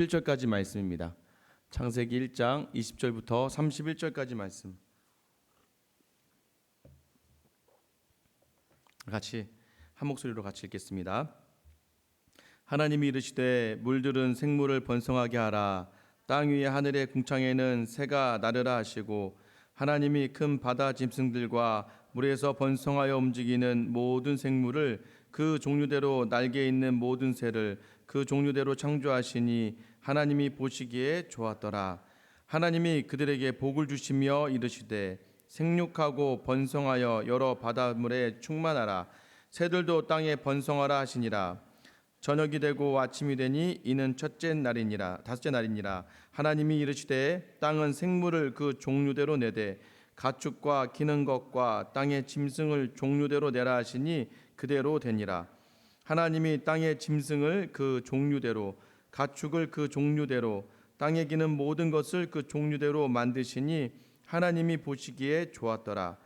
1절까지 말씀입니다. 창세기 1장 20절부터 31절까지 말씀. 같이 한 목소리로 같이 읽겠습니다. 하나님이 이르시되 물들은 생물을 번성하게 하라. 땅 위에 하늘의 궁창에는 새가 나르라 하시고 하나님이 큰 바다 짐승들과 물에서 번성하여 움직이는 모든 생물을 그 종류대로 날개 있는 모든 새를 그 종류대로 창조하시니 하나님이 보시기에 좋았더라. 하나님이 그들에게 복을 주시며 이르시되 생육하고 번성하여 여러 바닷물에 충만하라. 새들도 땅에 번성하라 하시니라. 저녁이 되고 아침이 되니 이는 다섯째 날이니라. 하나님이 이르시되 땅은 생물을 그 종류대로 내되 가축과 기는 것과 땅의 짐승을 종류대로 내라 하시니 그대로 되니라. 하나님이 땅의 짐승을 그 종류대로 가축을 그 종류대로 땅에 기는 모든 것을 그 종류대로 만드시니 하나님이 보시기에 좋았더라.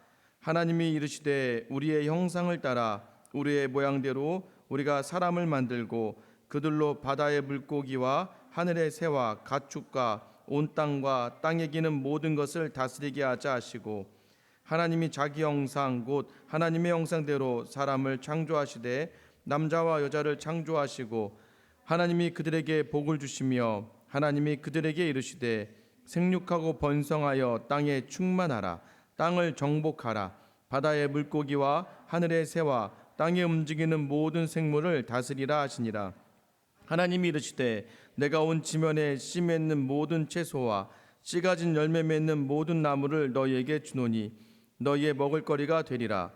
하나님이 이르시되 우리의 형상을 따라 우리의 모양대로 우리가 사람을 만들고 그들로 바다의 물고기와 하늘의 새와 가축과 온 땅과 땅에 기는 모든 것을 다스리게 하자 하시고 하나님이 자기 형상 곧 하나님의 형상대로 사람을 창조하시되 남자와 여자를 창조하시고 하나님이 그들에게 복을 주시며 하나님이 그들에게 이르시되 생육하고 번성하여 땅에 충만하라. 땅을 정복하라. 바다의 물고기와 하늘의 새와 땅에 움직이는 모든 생물을 다스리라 하시니라. 하나님이 이르시되 내가 온 지면에 씨 맺는 모든 채소와 씨 가진 열매 맺는 모든 나무를 너희에게 주노니 너희의 먹을거리가 되리라.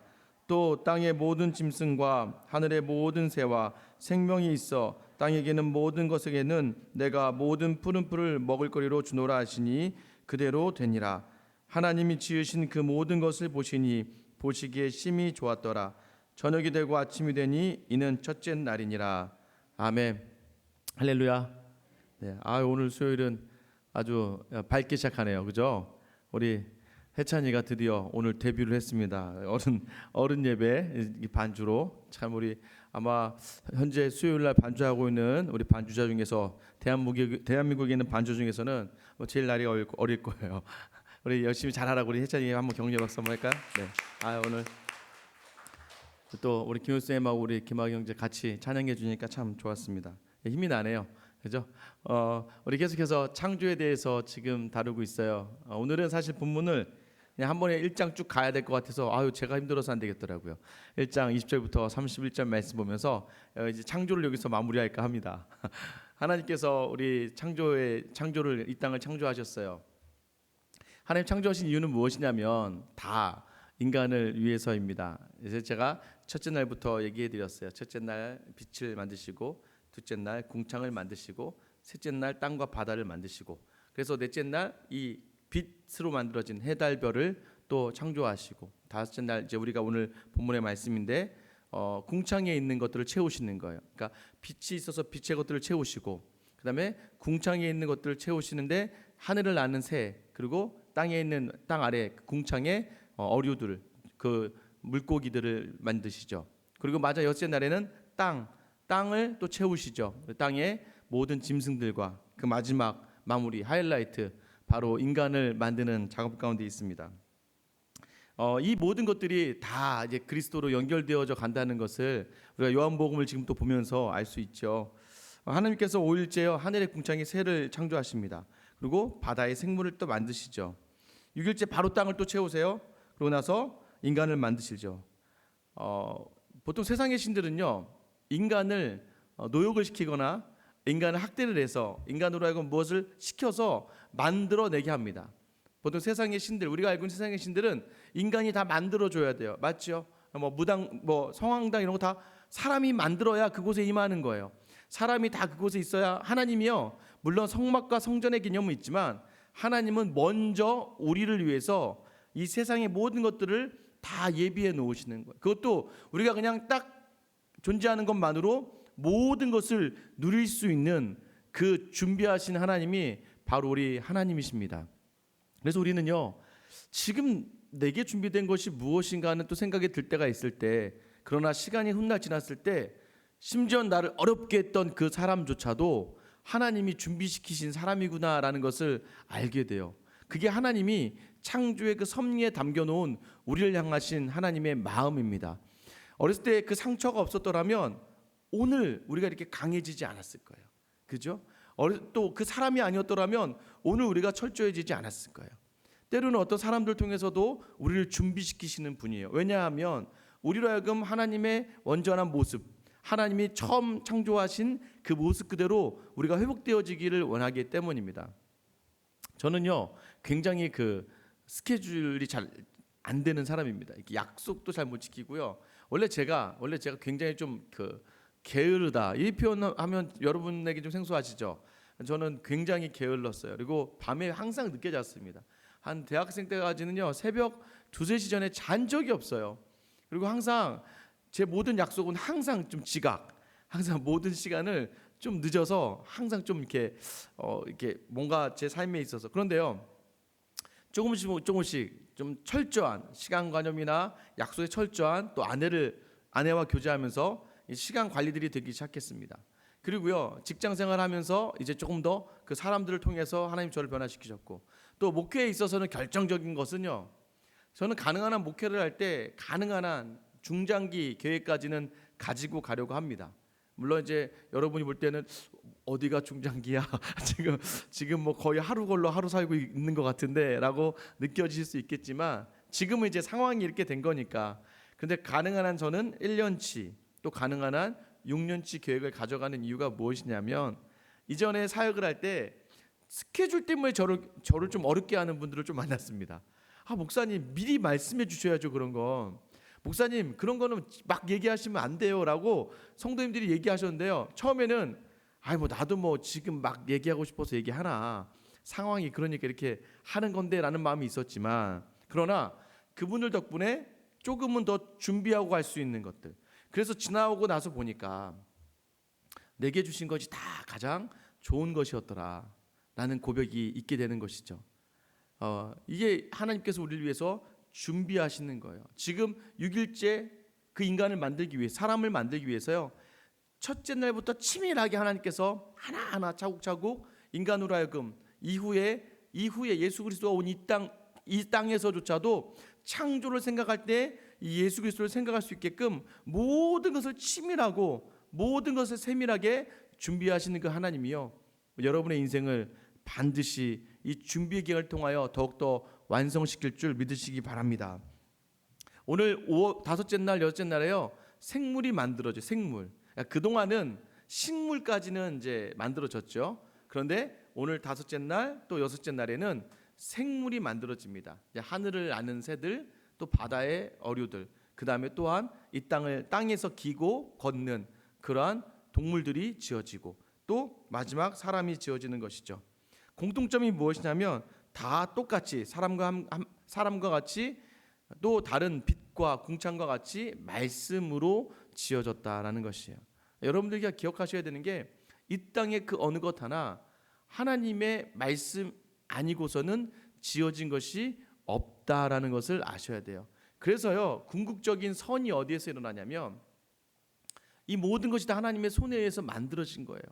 또 땅의 모든 짐승과 하늘의 모든 새와 생명이 있어 땅에 기는 모든 것에게는 내가 모든 푸른 풀을 먹을거리로 주노라 하시니 그대로 되니라. 하나님이 지으신 그 모든 것을 보시니 보시기에 심히 좋았더라. 저녁이 되고 아침이 되니 이는 첫째 날이니라. 아멘. 할렐루야. 네, 오늘 수요일은 아주 밝게 시작하네요. 그죠? 우리 해찬이가 드디어 오늘 데뷔를 했습니다. 어른 예배 반주로. 참 우리 아마 현재 수요일 날 반주하고 있는 우리 반주자 중에서 대한민국에 있는 반주 중에서는 제일 날이 어릴 거예요. 우리 열심히 잘하라고 우리 해찬이 한번 격려 박수 한번 할까요? 네. 오늘 또 우리 김효 쌤하고 우리 김학영 형제 같이 찬양해 주니까 참 좋았습니다. 힘이 나네요. 그죠? 우리 계속해서 창조에 대해서 지금 다루고 있어요. 오늘은 사실 본문을 그냥 한 번에 1장 쭉 가야 될 것 같아서 제가 힘들어서 안 되겠더라고요. 1장 20절부터 31절 말씀 보면서 이제 창조를 여기서 마무리할까 합니다. 하나님께서 우리 창조를 이 땅을 창조하셨어요. 하나님 창조하신 이유는 무엇이냐면 다 인간을 위해서입니다. 그래서 제가 첫째 날부터 얘기해 드렸어요. 첫째 날 빛을 만드시고 둘째 날 궁창을 만드시고 셋째 날 땅과 바다를 만드시고 그래서 넷째 날 이 빛으로 만들어진 해달별을 또 창조하시고 다섯째 날 이제 우리가 오늘 본문의 말씀인데 궁창에 있는 것들을 채우시는 거예요. 그러니까 빛이 있어서 빛의 것들을 채우시고 그다음에 궁창에 있는 것들을 채우시는데 하늘을 나는 새 그리고 땅에 있는 땅 아래 궁창에 어류들 그 물고기들을 만드시죠. 그리고 맞아 여섯째 날에는 땅을 또 채우시죠. 땅의 모든 짐승들과 그 마지막 마무리 하이라이트 바로 인간을 만드는 작업 가운데 있습니다. 이 모든 것들이 다 이제 그리스도로 연결되어져 간다는 것을 우리가 요한복음을 지금 또 보면서 알 수 있죠. 하나님께서 5일째여 하늘의 궁창에 새를 창조하십니다. 그리고 바다의 생물을 또 만드시죠. 6일째 바로 땅을 또 채우세요. 그러고 나서 인간을 만드시죠. 보통 세상의 신들은요 인간을 노역을 시키거나 인간을 학대를 해서 인간으로 하여금 무엇을 시켜서 만들어내게 합니다. 보통 세상의 신들 우리가 알고 있는 세상의 신들은 인간이 다 만들어줘야 돼요. 맞죠? 무당 성황당 이런 거 다 사람이 만들어야 그곳에 임하는 거예요. 사람이 다 그곳에 있어야 하나님이요 물론 성막과 성전의 개념은 있지만 하나님은 먼저 우리를 위해서 이 세상의 모든 것들을 다 예비해 놓으시는 거예요. 그것도 우리가 그냥 딱 존재하는 것만으로 모든 것을 누릴 수 있는 그 준비하신 하나님이 바로 우리 하나님이십니다. 그래서 우리는요 지금 내게 준비된 것이 무엇인가 하는 또 생각이 들 때가 있을 때 그러나 시간이 훗날 지났을 때 심지어 나를 어렵게 했던 그 사람조차도 하나님이 준비시키신 사람이구나라는 것을 알게 돼요. 그게 하나님이 창조의 그 섭리에 담겨놓은 우리를 향하신 하나님의 마음입니다. 어렸을 때 그 상처가 없었더라면 오늘 우리가 이렇게 강해지지 않았을 거예요. 그죠? 또 그 사람이 아니었더라면 오늘 우리가 철저해지지 않았을 거예요. 때로는 어떤 사람들 통해서도 우리를 준비시키시는 분이에요. 왜냐하면 우리로 하여금 하나님의 온전한 모습, 하나님이 처음 창조하신 그 모습 그대로 우리가 회복되어지기를 원하기 때문입니다. 저는요 굉장히 그 스케줄이 잘 안 되는 사람입니다. 이렇게 약속도 잘 못 지키고요. 원래 제가 굉장히 좀 그 게으르다 이 표현하면 여러분에게 좀 생소하시죠? 저는 굉장히 게을렀어요. 그리고 밤에 항상 늦게 잤습니다. 한 대학생 때까지는요 새벽 2-3시 전에 잔 적이 없어요. 그리고 항상 제 모든 약속은 항상 좀 지각, 항상 모든 시간을 좀 늦어서 항상 좀 이렇게 뭔가 제 삶에 있어서. 그런데요 조금씩 좀 철저한 시간관념이나 약속에 철저한 또 아내와 교제하면서 시간 관리들이 되기 시작했습니다. 그리고요 직장 생활하면서 이제 조금 더 그 사람들을 통해서 하나님 저를 변화시키셨고, 또 목회에 있어서는 결정적인 것은요 저는 가능한 한 목회를 할 때 가능한 한 중장기 계획까지는 가지고 가려고 합니다. 물론 이제 여러분이 볼 때는 어디가 중장기야 지금 뭐 거의 하루 걸러 하루 살고 있는 것 같은데라고 느껴지실 수 있겠지만, 지금은 이제 상황이 이렇게 된 거니까. 근데 가능한 한 저는 1년치 또 가능한 한 6년치 계획을 가져가는 이유가 무엇이냐면, 이전에 사역을 할 때 스케줄 때문에 저를 좀 어렵게 하는 분들을 좀 만났습니다. 목사님 미리 말씀해 주셔야죠. 그런 건 목사님 그런 거는 막 얘기하시면 안 돼요라고 성도님들이 얘기하셨는데요. 처음에는 뭐 나도 뭐 지금 막 얘기하고 싶어서 얘기하나, 상황이 그러니까 이렇게 하는 건데라는 마음이 있었지만, 그러나 그분들 덕분에 조금은 더 준비하고 갈 수 있는 것들, 그래서 지나오고 나서 보니까 내게 주신 것이 다 가장 좋은 것이었더라 라는 고백이 있게 되는 것이죠. 이게 하나님께서 우리를 위해서 준비하시는 거예요. 지금 6일째 그 인간을 만들기 위해, 사람을 만들기 위해서요 첫째 날부터 치밀하게 하나님께서 하나하나 차곡차곡 인간으로 하여금 이후에 예수 그리스도가 온 이 땅에서조차도 창조를 생각할 때 이 예수 그리스도를 생각할 수 있게끔 모든 것을 치밀하고 모든 것을 세밀하게 준비하시는 그 하나님이요, 여러분의 인생을 반드시 이 준비 기간을 통하여 더욱더 완성시킬 줄 믿으시기 바랍니다. 오늘 다섯째 날, 여섯째 날에요 생물이 만들어져요. 생물. 그동안은 식물까지는 이제 만들어졌죠. 그런데 오늘 다섯째 날 또 여섯째 날에는 생물이 만들어집니다. 하늘을 나는 새들, 또 바다의 어류들, 그 다음에 또한 이 땅에서 기고 걷는 그러한 동물들이 지어지고, 또 마지막 사람이 지어지는 것이죠. 공통점이 무엇이냐면 다 똑같이 사람과 같이, 또 다른 빛과 궁창과 같이 말씀으로 지어졌다라는 것이에요. 여러분들이 기억하셔야 되는 게, 이 땅의 그 어느 것 하나 하나님의 말씀 아니고서는 지어진 것이 없다라는 것을 아셔야 돼요. 그래서요 궁극적인 선이 어디에서 일어나냐면, 이 모든 것이 다 하나님의 손에 의해서 만들어진 거예요.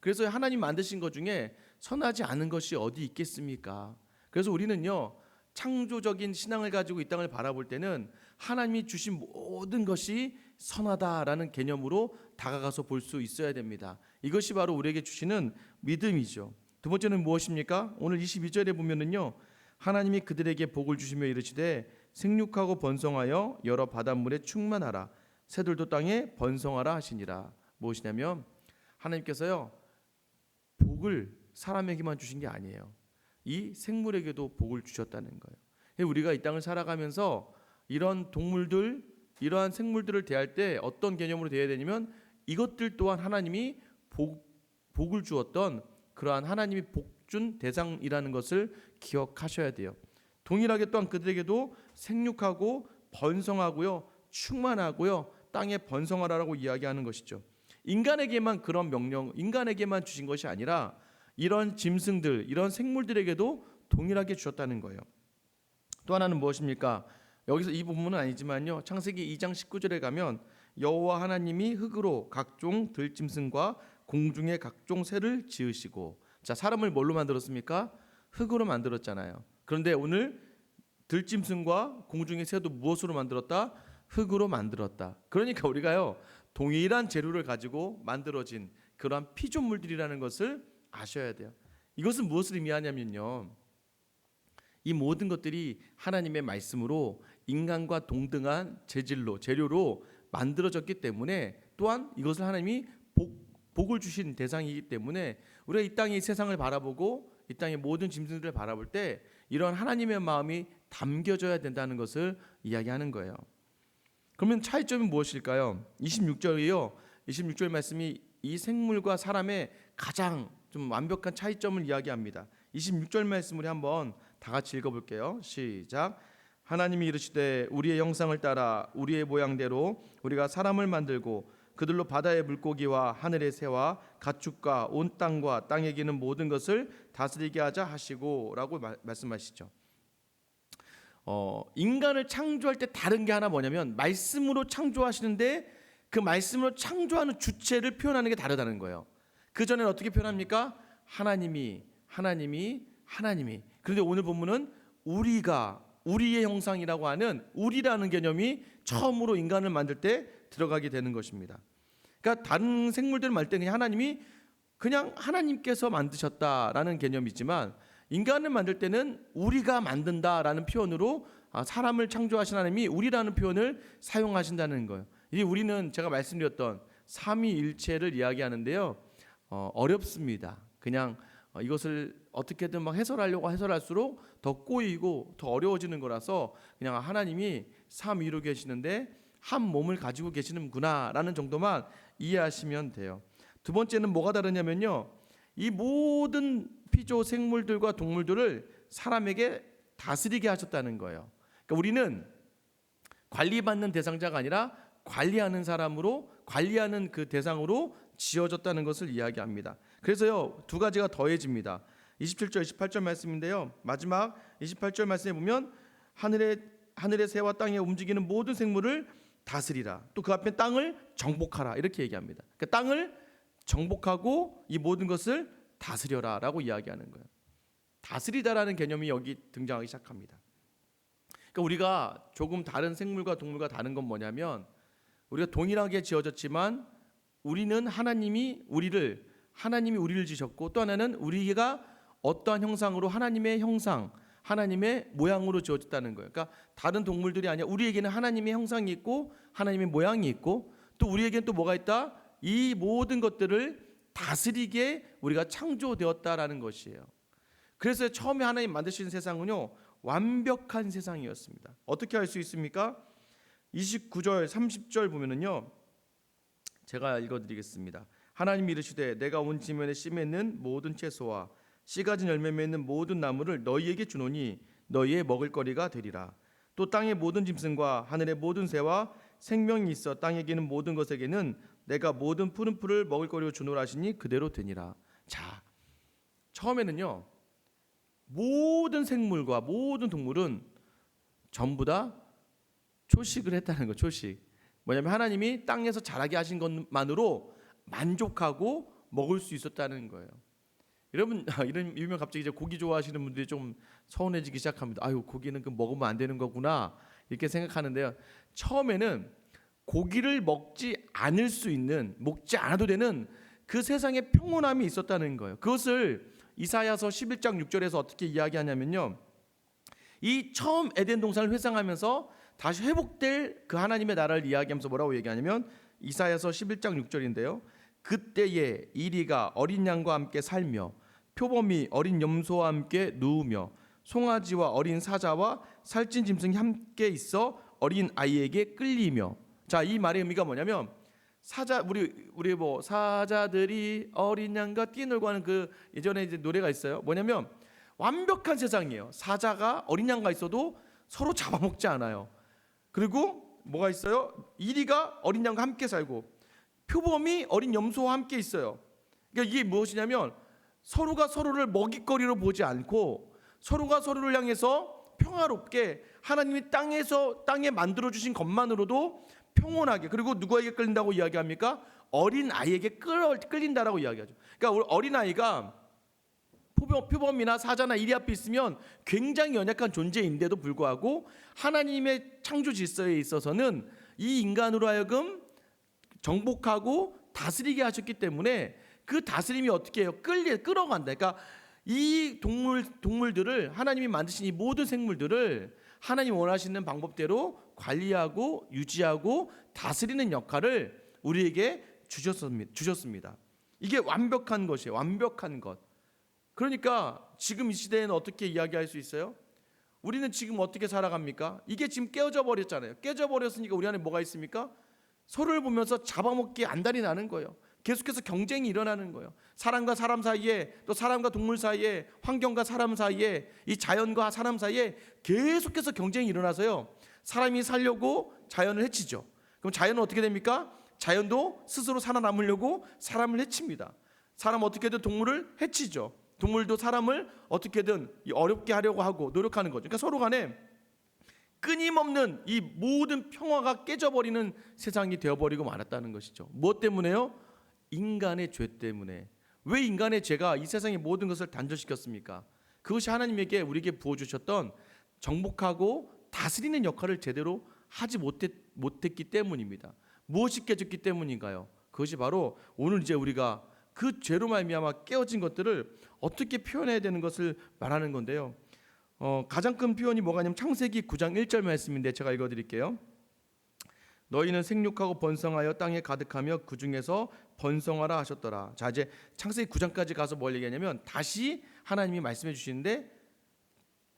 그래서 하나님 만드신 것 중에 선하지 않은 것이 어디 있겠습니까? 그래서 우리는요 창조적인 신앙을 가지고 이 땅을 바라볼 때는 하나님이 주신 모든 것이 선하다라는 개념으로 다가가서 볼 수 있어야 됩니다. 이것이 바로 우리에게 주시는 믿음이죠. 두 번째는 무엇입니까? 오늘 22절에 보면은요 하나님이 그들에게 복을 주시며 이르시되 생육하고 번성하여 여러 바닷물에 충만하라, 새들도 땅에 번성하라 하시니라. 무엇이냐면 하나님께서요 복을 사람에게만 주신 게 아니에요. 이 생물에게도 복을 주셨다는 거예요. 우리가 이 땅을 살아가면서 이런 동물들, 이러한 생물들을 대할 때 어떤 개념으로 대해야 되냐면, 이것들 또한 하나님이 복을 주었던 그러한 하나님이 복준 대상이라는 것을 기억하셔야 돼요. 동일하게 또한 그들에게도 생육하고 번성하고요, 충만하고요, 땅에 번성하라고 이야기하는 것이죠. 인간에게만 그런 명령, 인간에게만 주신 것이 아니라 이런 짐승들, 이런 생물들에게도 동일하게 주셨다는 거예요. 또 하나는 무엇입니까? 여기서 이 부분은 아니지만요, 창세기 2장 19절에 가면 여호와 하나님이 흙으로 각종 들짐승과 공중의 각종 새를 지으시고. 자, 사람을 뭘로 만들었습니까? 흙으로 만들었잖아요. 그런데 오늘 들짐승과 공중의 새도 무엇으로 만들었다? 흙으로 만들었다. 그러니까 우리가요, 동일한 재료를 가지고 만들어진 그러한 피조물들이라는 것을 아셔야 돼요. 이것은 무엇을 의미하냐면요, 이 모든 것들이 하나님의 말씀으로 인간과 동등한 재료로 만들어졌기 때문에, 또한 이것을 하나님이 복을 주신 대상이기 때문에 우리가 이 땅의 세상을 바라보고 이 땅의 모든 짐승들을 바라볼 때 이런 하나님의 마음이 담겨져야 된다는 것을 이야기하는 거예요. 그러면 차이점이 무엇일까요? 26절이요. 26절 말씀이 이 생물과 사람의 가장 좀 완벽한 차이점을 이야기합니다. 26절 말씀을 한번 다 같이 읽어볼게요. 시작. 하나님이 이르시되 우리의 형상을 따라 우리의 모양대로 우리가 사람을 만들고 그들로 바다의 물고기와 하늘의 새와 가축과 온 땅과 땅에 기는 모든 것을 다스리게 하자 하시고 라고 말씀하시죠. 인간을 창조할 때 다른 게 하나 뭐냐면, 말씀으로 창조하시는데 그 말씀으로 창조하는 주체를 표현하는 게 다르다는 거예요. 그 전에는 어떻게 표현합니까? 하나님이. 그런데 오늘 본문은 우리의 형상이라고 하는 우리라는 개념이 처음으로 인간을 만들 때 들어가게 되는 것입니다. 그러니까 다른 생물들을 만들 때 그냥 하나님께서 만드셨다라는 개념이지만, 인간을 만들 때는 우리가 만든다라는 표현으로 사람을 창조하신 하나님이 우리라는 표현을 사용하신다는 거예요. 이 우리는 제가 말씀드렸던 삼위일체를 이야기하는데요, 어렵습니다. 그냥 이것을 어떻게든 막 해설하려고 해설할수록 더 꼬이고 더 어려워지는 거라서 그냥 하나님이 삼위로 계시는데 한 몸을 가지고 계시는구나라는 정도만 이해하시면 돼요. 두 번째는 뭐가 다르냐면요, 이 모든 피조 생물들과 동물들을 사람에게 다스리게 하셨다는 거예요. 그러니까 우리는 관리받는 대상자가 아니라 관리하는 사람으로, 관리하는 그 대상으로 지어졌다는 것을 이야기합니다. 그래서요, 두 가지가 더해집니다. 27절 28절 말씀인데요, 마지막 28절 말씀에 보면 하늘의 새와 땅에 움직이는 모든 생물을 다스리라, 또 그 앞에 땅을 정복하라, 이렇게 얘기합니다. 그러니까 땅을 정복하고 이 모든 것을 다스려라 라고 이야기하는 거예요. 다스리다라는 개념이 여기 등장하기 시작합니다. 그러니까 우리가 조금 다른 생물과 동물과 다른 건 뭐냐면, 우리가 동일하게 지어졌지만 우리는 하나님이 우리를 지으셨고, 또 하나는 우리가 어떠한 형상으로 하나님의 형상, 하나님의 모양으로 지어졌다는 거예요. 그러니까 다른 동물들이 아니라 우리에게는 하나님의 형상이 있고 하나님의 모양이 있고, 또 우리에게는 또 뭐가 있다? 이 모든 것들을 다스리게 우리가 창조되었다라는 것이에요. 그래서 처음에 하나님 만드신 세상은요, 완벽한 세상이었습니다. 어떻게 할 수 있습니까? 29절 30절 보면은요, 제가 읽어드리겠습니다. 하나님이 이르시되 내가 온 지면에 씨 맺는 모든 채소와 씨 가진 열매 맺는 모든 나무를 너희에게 주노니 너희의 먹을거리가 되리라. 또 땅의 모든 짐승과 하늘의 모든 새와 생명이 있어 땅에 기는 모든 것에게는 내가 모든 푸른 풀을 먹을거리로 주노라 하시니 그대로 되니라. 자, 처음에는요, 모든 생물과 모든 동물은 전부 다 초식을 했다는 거. 초식 뭐냐면 하나님이 땅에서 자라게 하신 것만으로 만족하고 먹을 수 있었다는 거예요. 여러분, 이러면 갑자기 이제 고기 좋아하시는 분들이 좀 서운해지기 시작합니다. 아유, 고기는 그 먹으면 안 되는 거구나, 이렇게 생각하는데요, 처음에는 고기를 먹지 않아도 되는 그 세상에 평온함이 있었다는 거예요. 그것을 이사야서 11장 6절에서 어떻게 이야기하냐면요, 이 처음 에덴 동산을 회상하면서 다시 회복될 그 하나님의 나라를 이야기하면서 뭐라고 얘기하냐면, 이사야서 11장 6절인데요, 그때에 이리가 어린 양과 함께 살며 표범이 어린 염소와 함께 누우며 송아지와 어린 사자와 살찐 짐승이 함께 있어 어린 아이에게 끌리며. 자, 이 말의 의미가 뭐냐면, 우리 사자들이 어린 양과 뛰놀고 하는 그 예전에 이제 노래가 있어요. 뭐냐면 완벽한 세상이에요. 사자가 어린 양과 있어도 서로 잡아먹지 않아요. 그리고 뭐가 있어요? 이리가 어린 양과 함께 살고 표범이 어린 염소와 함께 있어요. 그러니까 이게 무엇이냐면, 서로가 서로를 먹잇거리로 보지 않고 서로가 서로를 향해서 평화롭게 하나님이 땅에 만들어 주신 것만으로도 평온하게, 그리고 누구에게 끌린다고 이야기합니까? 어린 아이에게 끌린다라고 이야기하죠. 그러니까 우리 어린 아이가 표범이나 사자나 이리 앞에 있으면 굉장히 연약한 존재인데도 불구하고 하나님의 창조 질서에 있어서는 이 인간으로 하여금 정복하고 다스리게 하셨기 때문에 그 다스림이 어떻게 해요? 끌어간다. 그러니까 이 동물들을 하나님이 만드신 이 모든 생물들을 하나님 원하시는 방법대로 관리하고 유지하고 다스리는 역할을 우리에게 주셨습니다. 이게 완벽한 것이에요. 완벽한 것. 그러니까 지금 이 시대에는 어떻게 이야기할 수 있어요? 우리는 지금 어떻게 살아갑니까? 이게 지금 깨어져 버렸잖아요. 깨져 버렸으니까 우리 안에 뭐가 있습니까? 서로를 보면서 잡아먹기 안달이 나는 거예요. 계속해서 경쟁이 일어나는 거예요. 사람과 사람 사이에, 또 사람과 동물 사이에, 환경과 사람 사이에, 이 자연과 사람 사이에 계속해서 경쟁이 일어나서요, 사람이 살려고 자연을 해치죠. 그럼 자연은 어떻게 됩니까? 자연도 스스로 살아남으려고 사람을 해칩니다. 사람 어떻게든 동물을 해치죠. 동물도 사람을 어떻게든 어렵게 하려고 하고 노력하는 거죠. 그러니까 서로 간에 끊임없는 이 모든 평화가 깨져버리는 세상이 되어버리고 말았다는 것이죠. 무엇 때문에요? 인간의 죄 때문에. 왜 인간의 죄가 이 세상의 모든 것을 단절시켰습니까? 그것이 하나님에게 우리에게 부어주셨던 정복하고 다스리는 역할을 제대로 하지 못했기 때문입니다. 무엇이 깨졌기 때문인가요? 그것이 바로 오늘 이제 우리가 그 죄로 말미암아 깨어진 것들을 어떻게 표현해야 되는 것을 말하는 건데요. 가장 큰 표현이 뭐가 냐면 창세기 9장 1절 말씀인데 제가 읽어드릴게요. 너희는 생육하고 번성하여 땅에 가득하며 그 중에서 번성하라 하셨더라. 자, 이제 창세기 9장까지 가서 뭘 얘기하냐면 다시 하나님이 말씀해 주시는데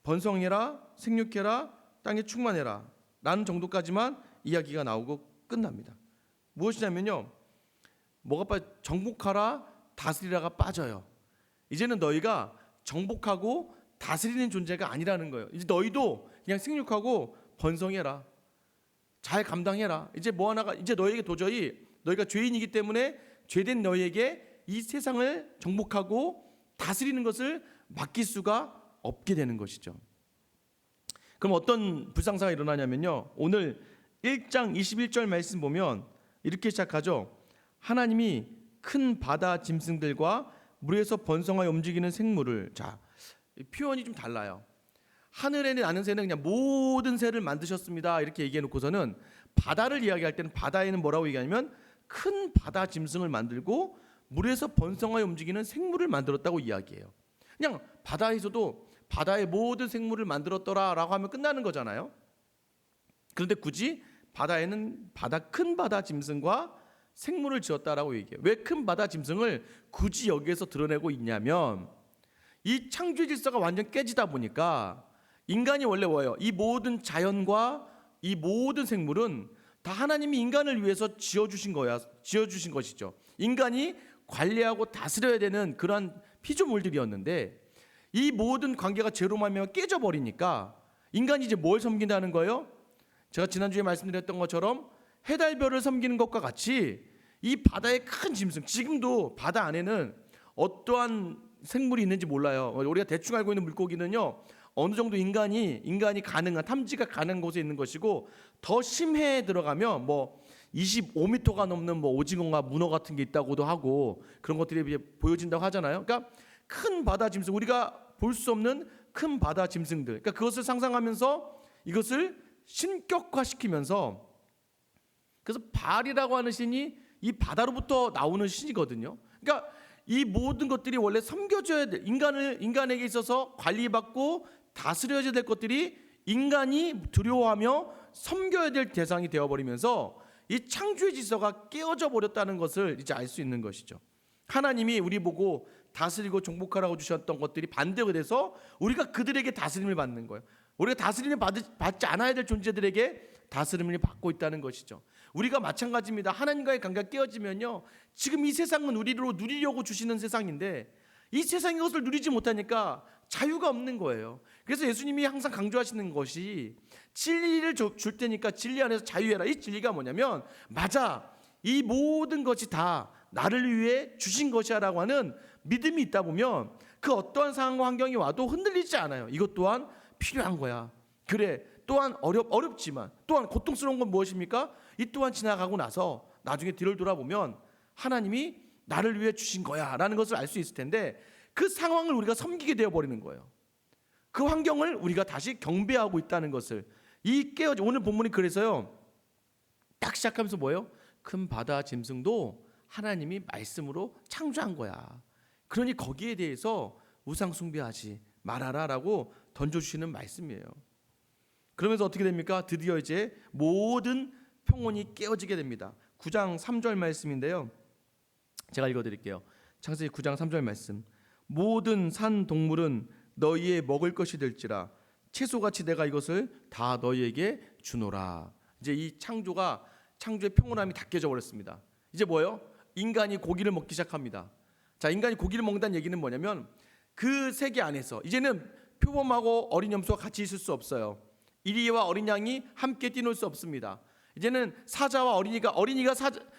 번성해라, 생육해라, 땅에 충만해라 라는 정도까지만 이야기가 나오고 끝납니다. 무엇이냐면요, 뭐가 정복하라, 다스리라가 빠져요. 이제는 너희가 정복하고 다스리는 존재가 아니라는 거예요. 이제 너희도 그냥 생육하고 번성해라, 잘 감당해라. 이제 뭐 하나가 이제 너희에게 도저히 너희가 죄인이기 때문에 죄된 너희에게 이 세상을 정복하고 다스리는 것을 맡길 수가 없게 되는 것이죠. 그럼 어떤 불상사가 일어나냐면요, 오늘 1장 21절 말씀 보면 이렇게 시작하죠. 하나님이 큰 바다 짐승들과 물에서 번성하여 움직이는 생물을, 자, 표현이 좀 달라요. 하늘에 나는 새는 그냥 모든 새를 만드셨습니다 이렇게 얘기해 놓고서는 바다를 이야기할 때는 바다에는 뭐라고 얘기하냐면 큰 바다 짐승을 만들고 물에서 번성하여 움직이는 생물을 만들었다고 이야기해요. 그냥 바다에서도 바다의 모든 생물을 만들었더라라고 하면 끝나는 거잖아요. 그런데 굳이 바다에는 큰 바다 짐승과 생물을 지었다라고 얘기해요. 왜 큰 바다 짐승을 굳이 여기에서 드러내고 있냐면 이 창조 질서가 완전 깨지다 보니까 인간이 원래 뭐예요? 이 모든 자연과 이 모든 생물은 다 하나님이 인간을 위해서 지어주신 것이죠. 인간이 관리하고 다스려야 되는 그런 피조물들이었는데 이 모든 관계가 죄로 말미암아 깨져버리니까 인간이 이제 뭘 섬긴다는 거예요? 제가 지난주에 말씀드렸던 것처럼 해달별을 섬기는 것과 같이 이 바다의 큰 짐승, 지금도 바다 안에는 어떠한 생물이 있는지 몰라요. 우리가 대충 알고 있는 물고기는요, 어느 정도 인간이 가능한, 탐지가 가능한 곳에 있는 것이고, 더 심해에 들어가면 뭐 25m가 넘는 뭐 오징어나 문어 같은 게 있다고도 하고 그런 것들이 이제 보여진다고 하잖아요. 그러니까 큰 바다 짐승, 우리가 볼 수 없는 큰 바다 짐승들, 그러니까 그것을 상상하면서 이것을 신격화시키면서, 그래서 바알이라고 하는 신이 이 바다로부터 나오는 신이거든요. 그러니까 이 모든 것들이 원래 섬겨져야 돼. 인간에게 있어서 관리받고 다스려야 될 것들이 인간이 두려워하며 섬겨야 될 대상이 되어버리면서 이 창조의 질서가 깨어져 버렸다는 것을 이제 알 수 있는 것이죠. 하나님이 우리 보고 다스리고 정복하라고 주셨던 것들이 반대가 돼서 우리가 그들에게 다스림을 받는 거예요. 우리가 다스림을 받지 않아야 될 존재들에게 다스림을 받고 있다는 것이죠. 우리가 마찬가지입니다. 하나님과의 관계가 깨어지면요, 지금 이 세상은 우리로 누리려고 주시는 세상인데 이 세상의 것을 누리지 못하니까 자유가 없는 거예요. 그래서 예수님이 항상 강조하시는 것이 진리를 줄 테니까 진리 안에서 자유해라. 이 진리가 뭐냐면, 맞아, 이 모든 것이 다 나를 위해 주신 것이야 라고 하는 믿음이 있다 보면 그 어떠한 상황과 환경이 와도 흔들리지 않아요. 이것 또한 필요한 거야. 그래, 또한 어렵지만 또한 고통스러운 건 무엇입니까? 이 또한 지나가고 나서 나중에 뒤를 돌아보면 하나님이 나를 위해 주신 거야 라는 것을 알 수 있을 텐데, 그 상황을 우리가 섬기게 되어버리는 거예요. 그 환경을 우리가 다시 경배하고 있다는 것을 오늘 본문이 그래서요, 딱 시작하면서 뭐예요? 큰 바다 짐승도 하나님이 말씀으로 창조한 거야. 그러니 거기에 대해서 우상 숭배하지 말아라 라고 던져주시는 말씀이에요. 그러면서 어떻게 됩니까? 드디어 이제 모든 평온이 깨어지게 됩니다. 9장 3절 말씀인데요, 제가 읽어드릴게요. 창세기 9장 3절 말씀. 모든 산 동물은 너희의 먹을 것이 될지라 채소같이 내가 이것을 다 너희에게 주노라. 이제 이 창조의 평온함이 다 깨져 버렸습니다. 이제 뭐예요? 인간이 고기를 먹기 시작합니다. 자, 인간이 고기를 먹는다는 얘기는 뭐냐면 그 세계 안에서 이제는 표범하고 어린 염소가 같이 있을 수 없어요. 이리와 어린 양이 함께 뛰놀 수 없습니다. 이제는 사자와 어린이가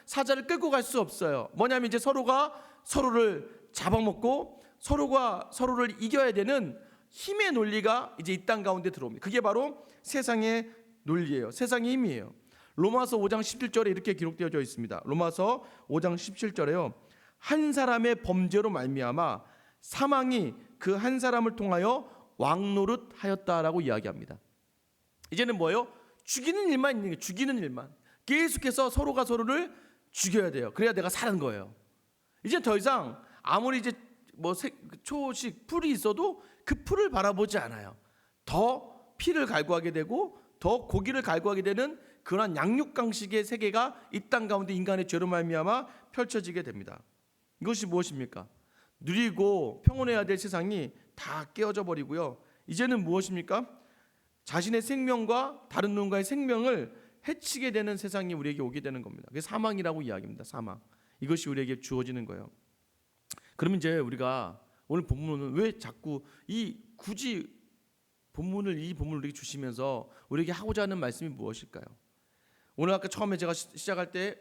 사자를 끌고 갈 수 없어요. 뭐냐면 이제 서로가 서로를 잡아먹고 서로가 서로를 이겨야 되는 힘의 논리가 이제 이 땅 가운데 들어옵니다. 그게 바로 세상의 논리예요. 세상의 힘이에요. 로마서 5장 17절에 이렇게 기록되어져 있습니다. 로마서 5장 17절에요. 한 사람의 범죄로 말미암아 사망이 그 한 사람을 통하여 왕노릇하였다라고 이야기합니다. 이제는 뭐예요? 죽이는 일만 있는 거예요. 죽이는 일만. 계속해서 서로가 서로를 죽여야 돼요. 그래야 내가 사는 거예요. 이제 더 이상 아무리 이제 초식 풀이 있어도 그 풀을 바라보지 않아요. 더 피를 갈구하게 되고 더 고기를 갈구하게 되는 그러한 양육강식의 세계가 이 땅 가운데 인간의 죄로 말미암아 펼쳐지게 됩니다. 이것이 무엇입니까? 누리고 평온해야 될 세상이 다 깨어져 버리고요. 이제는 무엇입니까? 자신의 생명과 다른 누군가의 생명을 해치게 되는 세상이 우리에게 오게 되는 겁니다. 그게 사망이라고 이야기합니다. 사망. 이것이 우리에게 주어지는 거예요. 그러면 이제 우리가 오늘 본문은 왜 자꾸 굳이 이 본문을 우리에게 주시면서 우리에게 하고자 하는 말씀이 무엇일까요? 오늘 아까 처음에 제가 시작할 때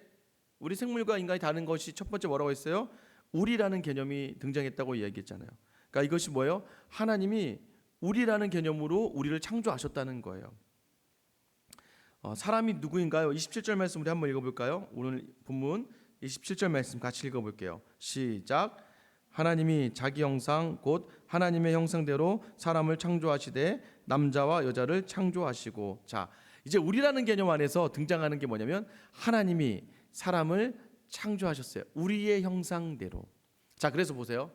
우리 생물과 인간이 다른 것이 첫 번째 뭐라고 했어요? 우리라는 개념이 등장했다고 이야기했잖아요. 그러니까 이것이 뭐예요? 하나님이 우리라는 개념으로 우리를 창조하셨다는 거예요. 사람이 누구인가요? 27절 말씀 우리 한번 읽어볼까요? 오늘 본문 27절 말씀 같이 읽어볼게요. 시작. 하나님이 자기 형상 곧 하나님의 형상대로 사람을 창조하시되 남자와 여자를 창조하시고. 자, 이제 우리라는 개념 안에서 등장하는 게 뭐냐면 하나님이 사람을 창조하셨어요. 우리의 형상대로. 자, 그래서 보세요.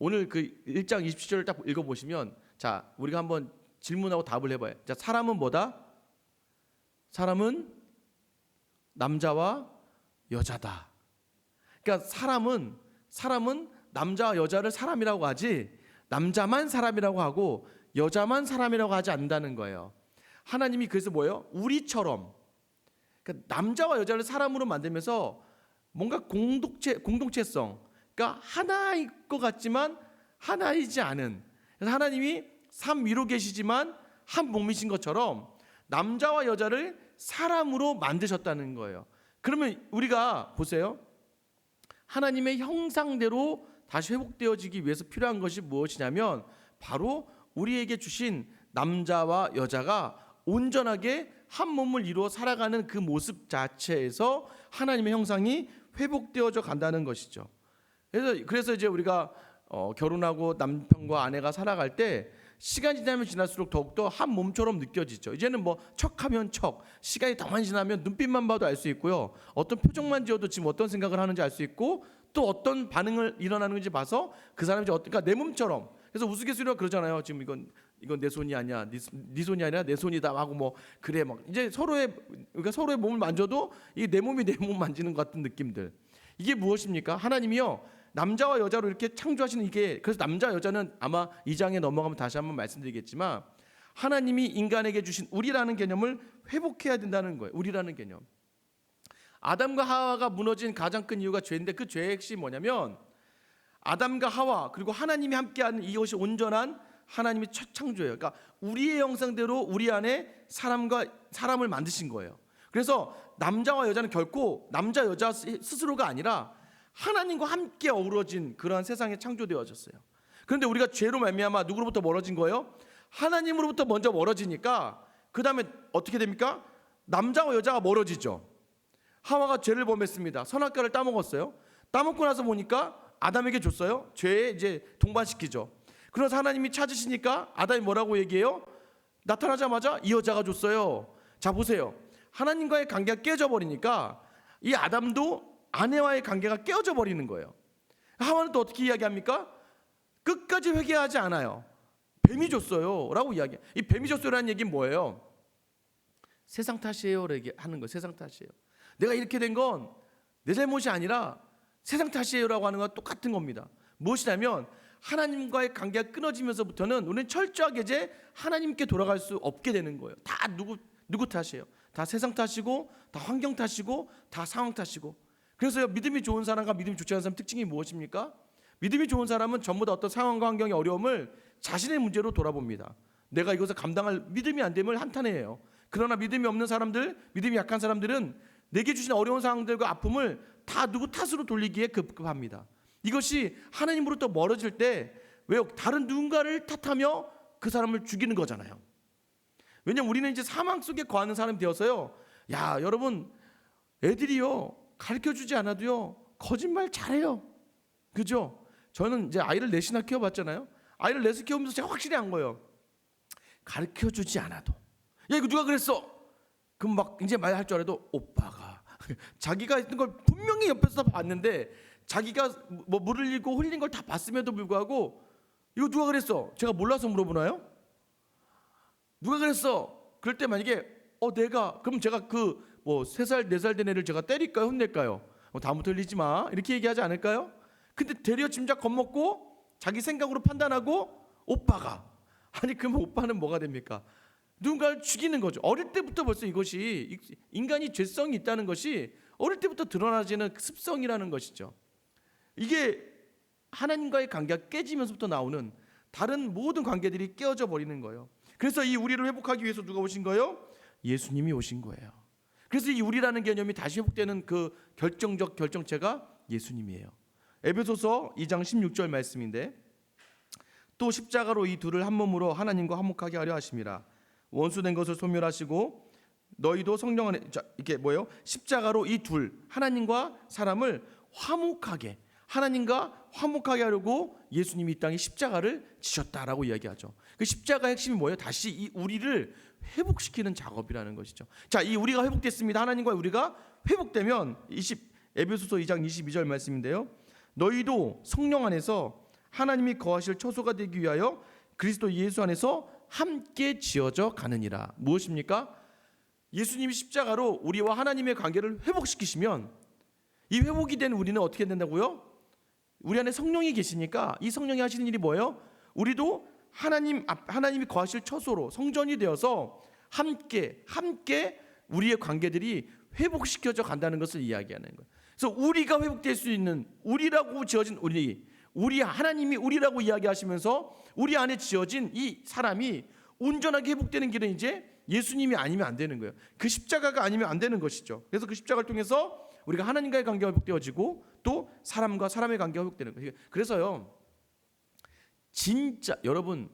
오늘 그 1장 27절을 딱 읽어보시면, 자, 우리가 한번 질문하고 답을 해봐요. 자, 사람은 뭐다? 사람은 남자와 여자다. 그러니까 사람은 남자와 여자를 사람이라고 하지 남자만 사람이라고 하고 여자만 사람이라고 하지 않는다는 거예요. 하나님이 그래서 뭐예요? 우리처럼, 그러니까 남자와 여자를 사람으로 만들면서 뭔가 공동체성, 그러니까 하나일 것 같지만 하나이지 않은, 그래서 하나님이 삼 위로 계시지만 한 몸이신 것처럼 남자와 여자를 사람으로 만드셨다는 거예요. 그러면 우리가 보세요. 하나님의 형상대로 다시 회복되어지기 위해서 필요한 것이 무엇이냐면 바로 우리에게 주신 남자와 여자가 온전하게 한 몸을 이루어 살아가는 그 모습 자체에서 하나님의 형상이 회복되어져 간다는 것이죠. 그래서 이제 우리가 결혼하고 남편과 아내가 살아갈 때 시간이 지나면 지날수록 더욱더 한 몸처럼 느껴지죠. 이제는 뭐 척하면 척, 시간이 더 많이 지나면 눈빛만 봐도 알 수 있고요. 어떤 표정만 지어도 지금 어떤 생각을 하는지 알 수 있고, 또 어떤 반응을 일어나는지 봐서 그 사람이 그러니까 내 몸처럼. 그래서 우스갯소리가 그러잖아요. 지금 이건 내 손이 아니야, 네 손이 아니라 내 손이다 하고 뭐 그래 막 이제 서로의 몸을 만져도 이게 내 몸이 내 몸 만지는 것 같은 느낌들. 이게 무엇입니까? 하나님이요, 남자와 여자로 이렇게 창조하시는 이게, 그래서 남자 여자는 아마 2장에 넘어가면 다시 한번 말씀드리겠지만 하나님이 인간에게 주신 우리라는 개념을 회복해야 된다는 거예요. 우리라는 개념. 아담과 하와가 무너진 가장 큰 이유가 죄인데, 그 죄의 핵심이 뭐냐면 아담과 하와 그리고 하나님이 함께하는 이것이 온전한 하나님의 첫 창조예요. 그러니까 우리의 형상대로 우리 안에 사람을 만드신 거예요. 그래서 남자와 여자는 결코 남자 여자 스스로가 아니라 하나님과 함께 어우러진 그러한 세상에 창조되어졌어요. 그런데 우리가 죄로 말미암아 누구로부터 멀어진 거예요? 하나님으로부터 먼저 멀어지니까 그 다음에 어떻게 됩니까? 남자와 여자가 멀어지죠. 하와가 죄를 범했습니다. 선악과를 따먹었어요. 따먹고 나서 보니까 아담에게 줬어요. 죄에 이제 동반시키죠. 그래서 하나님이 찾으시니까 아담이 뭐라고 얘기해요? 나타나자마자 이 여자가 줬어요. 자 보세요. 하나님과의 관계가 깨져 버리니까 이 아담도 아내와의 관계가 깨어져 버리는 거예요. 하와는 또 어떻게 이야기합니까? 끝까지 회개하지 않아요. 뱀이 줬어요 라고 이야기해요. 이 뱀이 줬어요라는 얘기는 뭐예요? 세상 탓이에요 라고 하는 거예요. 세상 탓이에요. 내가 이렇게 된 건 내 잘못이 아니라 세상 탓이에요 라고 하는 거와 똑같은 겁니다. 무엇이냐면 하나님과의 관계가 끊어지면서부터는 우리는 철저하게 이제 하나님께 돌아갈 수 없게 되는 거예요. 다 누구 탓이에요? 다 세상 탓이고, 다 환경 탓이고, 다 상황 탓이고. 그래서 믿음이 좋은 사람과 믿음이 좋지 않은 사람 특징이 무엇입니까? 믿음이 좋은 사람은 전부 다 어떤 상황과 환경의 어려움을 자신의 문제로 돌아봅니다. 내가 이것을 감당할 믿음이 안 됨을 한탄해요. 그러나 믿음이 없는 사람들, 믿음이 약한 사람들은 내게 주신 어려운 상황들과 아픔을 다 누구 탓으로 돌리기에 급급합니다. 이것이 하나님으로부터 멀어질 때 왜요? 다른 누군가를 탓하며 그 사람을 죽이는 거잖아요. 왜냐면 우리는 이제 사망 속에 거하는 사람이 되어서요. 야 여러분 애들이요 가르쳐주지 않아도요 거짓말 잘해요. 그죠? 저는 이제 아이를 넷이나 키워봤잖아요. 아이를 넷을 키우면서 제가 확실히 한 거예요. 가르쳐주지 않아도 야 이거 누가 그랬어? 그럼 막 이제 말할 줄 알아도 오빠가 자기가 했던 걸 분명히 옆에서 다 봤는데 자기가 뭐 물을 흘리고 흘린 걸 다 봤음에도 불구하고 이거 누가 그랬어? 제가 몰라서 물어보나요? 누가 그랬어? 그럴 때 만약에 내가 그럼 제가 그 뭐 3살 4살 된 애를 제가 때릴까요? 혼낼까요? 다음부터 흘리지 마 이렇게 얘기하지 않을까요? 근데 되려 짐작 겁먹고 자기 생각으로 판단하고 오빠가 아니 그러면 오빠는 뭐가 됩니까? 누군가를 죽이는 거죠. 어릴 때부터 벌써 이것이 인간이 죄성이 있다는 것이 어릴 때부터 드러나지는 습성이라는 것이죠. 이게 하나님과의 관계가 깨지면서부터 나오는 다른 모든 관계들이 깨어져 버리는 거예요. 그래서 이 우리를 회복하기 위해서 누가 오신 거예요? 예수님이 오신 거예요. 그래서 이 우리라는 개념이 다시 회복되는 그 결정적 결정체가 예수님이에요. 에베소서 2장 16절 말씀인데 또 십자가로 이 둘을 한 몸으로 하나님과 화목하게 하려 하심이라. 원수된 것을 소멸하시고 너희도 성령 안에 이게 뭐예요? 십자가로 이 둘 하나님과 사람을 화목하게 하나님과 화목하게 하려고 예수님이 이 땅에 십자가를 지셨다라고 이야기하죠. 그 십자가의 핵심이 뭐예요? 다시 이 우리를 회복시키는 작업이라는 것이죠. 자, 이 우리가 회복됐습니다. 하나님과 우리가 회복되면 에베소서 2장 22절 말씀인데요. 너희도 성령 안에서 하나님이 거하실 처소가 되기 위하여 그리스도 예수 안에서 함께 지어져 가느니라. 무엇입니까? 예수님이 십자가로 우리와 하나님의 관계를 회복시키시면 이 회복이 된 우리는 어떻게 된다고요? 우리 안에 성령이 계시니까 이 성령이 하시는 일이 뭐예요? 우리도 하나님이 거하실 처소로 성전이 되어서 함께 우리의 관계들이 회복시켜져 간다는 것을 이야기하는 거예요. 그래서 우리가 회복될 수 있는 우리라고 지어진 우리 하나님이 우리라고 이야기하시면서 우리 안에 지어진 이 사람이 온전하게 회복되는 길은 이제 예수님이 아니면 안 되는 거예요. 그 십자가가 아니면 안 되는 것이죠. 그래서 그 십자가를 통해서 우리가 하나님과의 관계가 회복되어지고 또 사람과 사람의 관계가 회복되는 거예요. 그래서요 진짜 여러분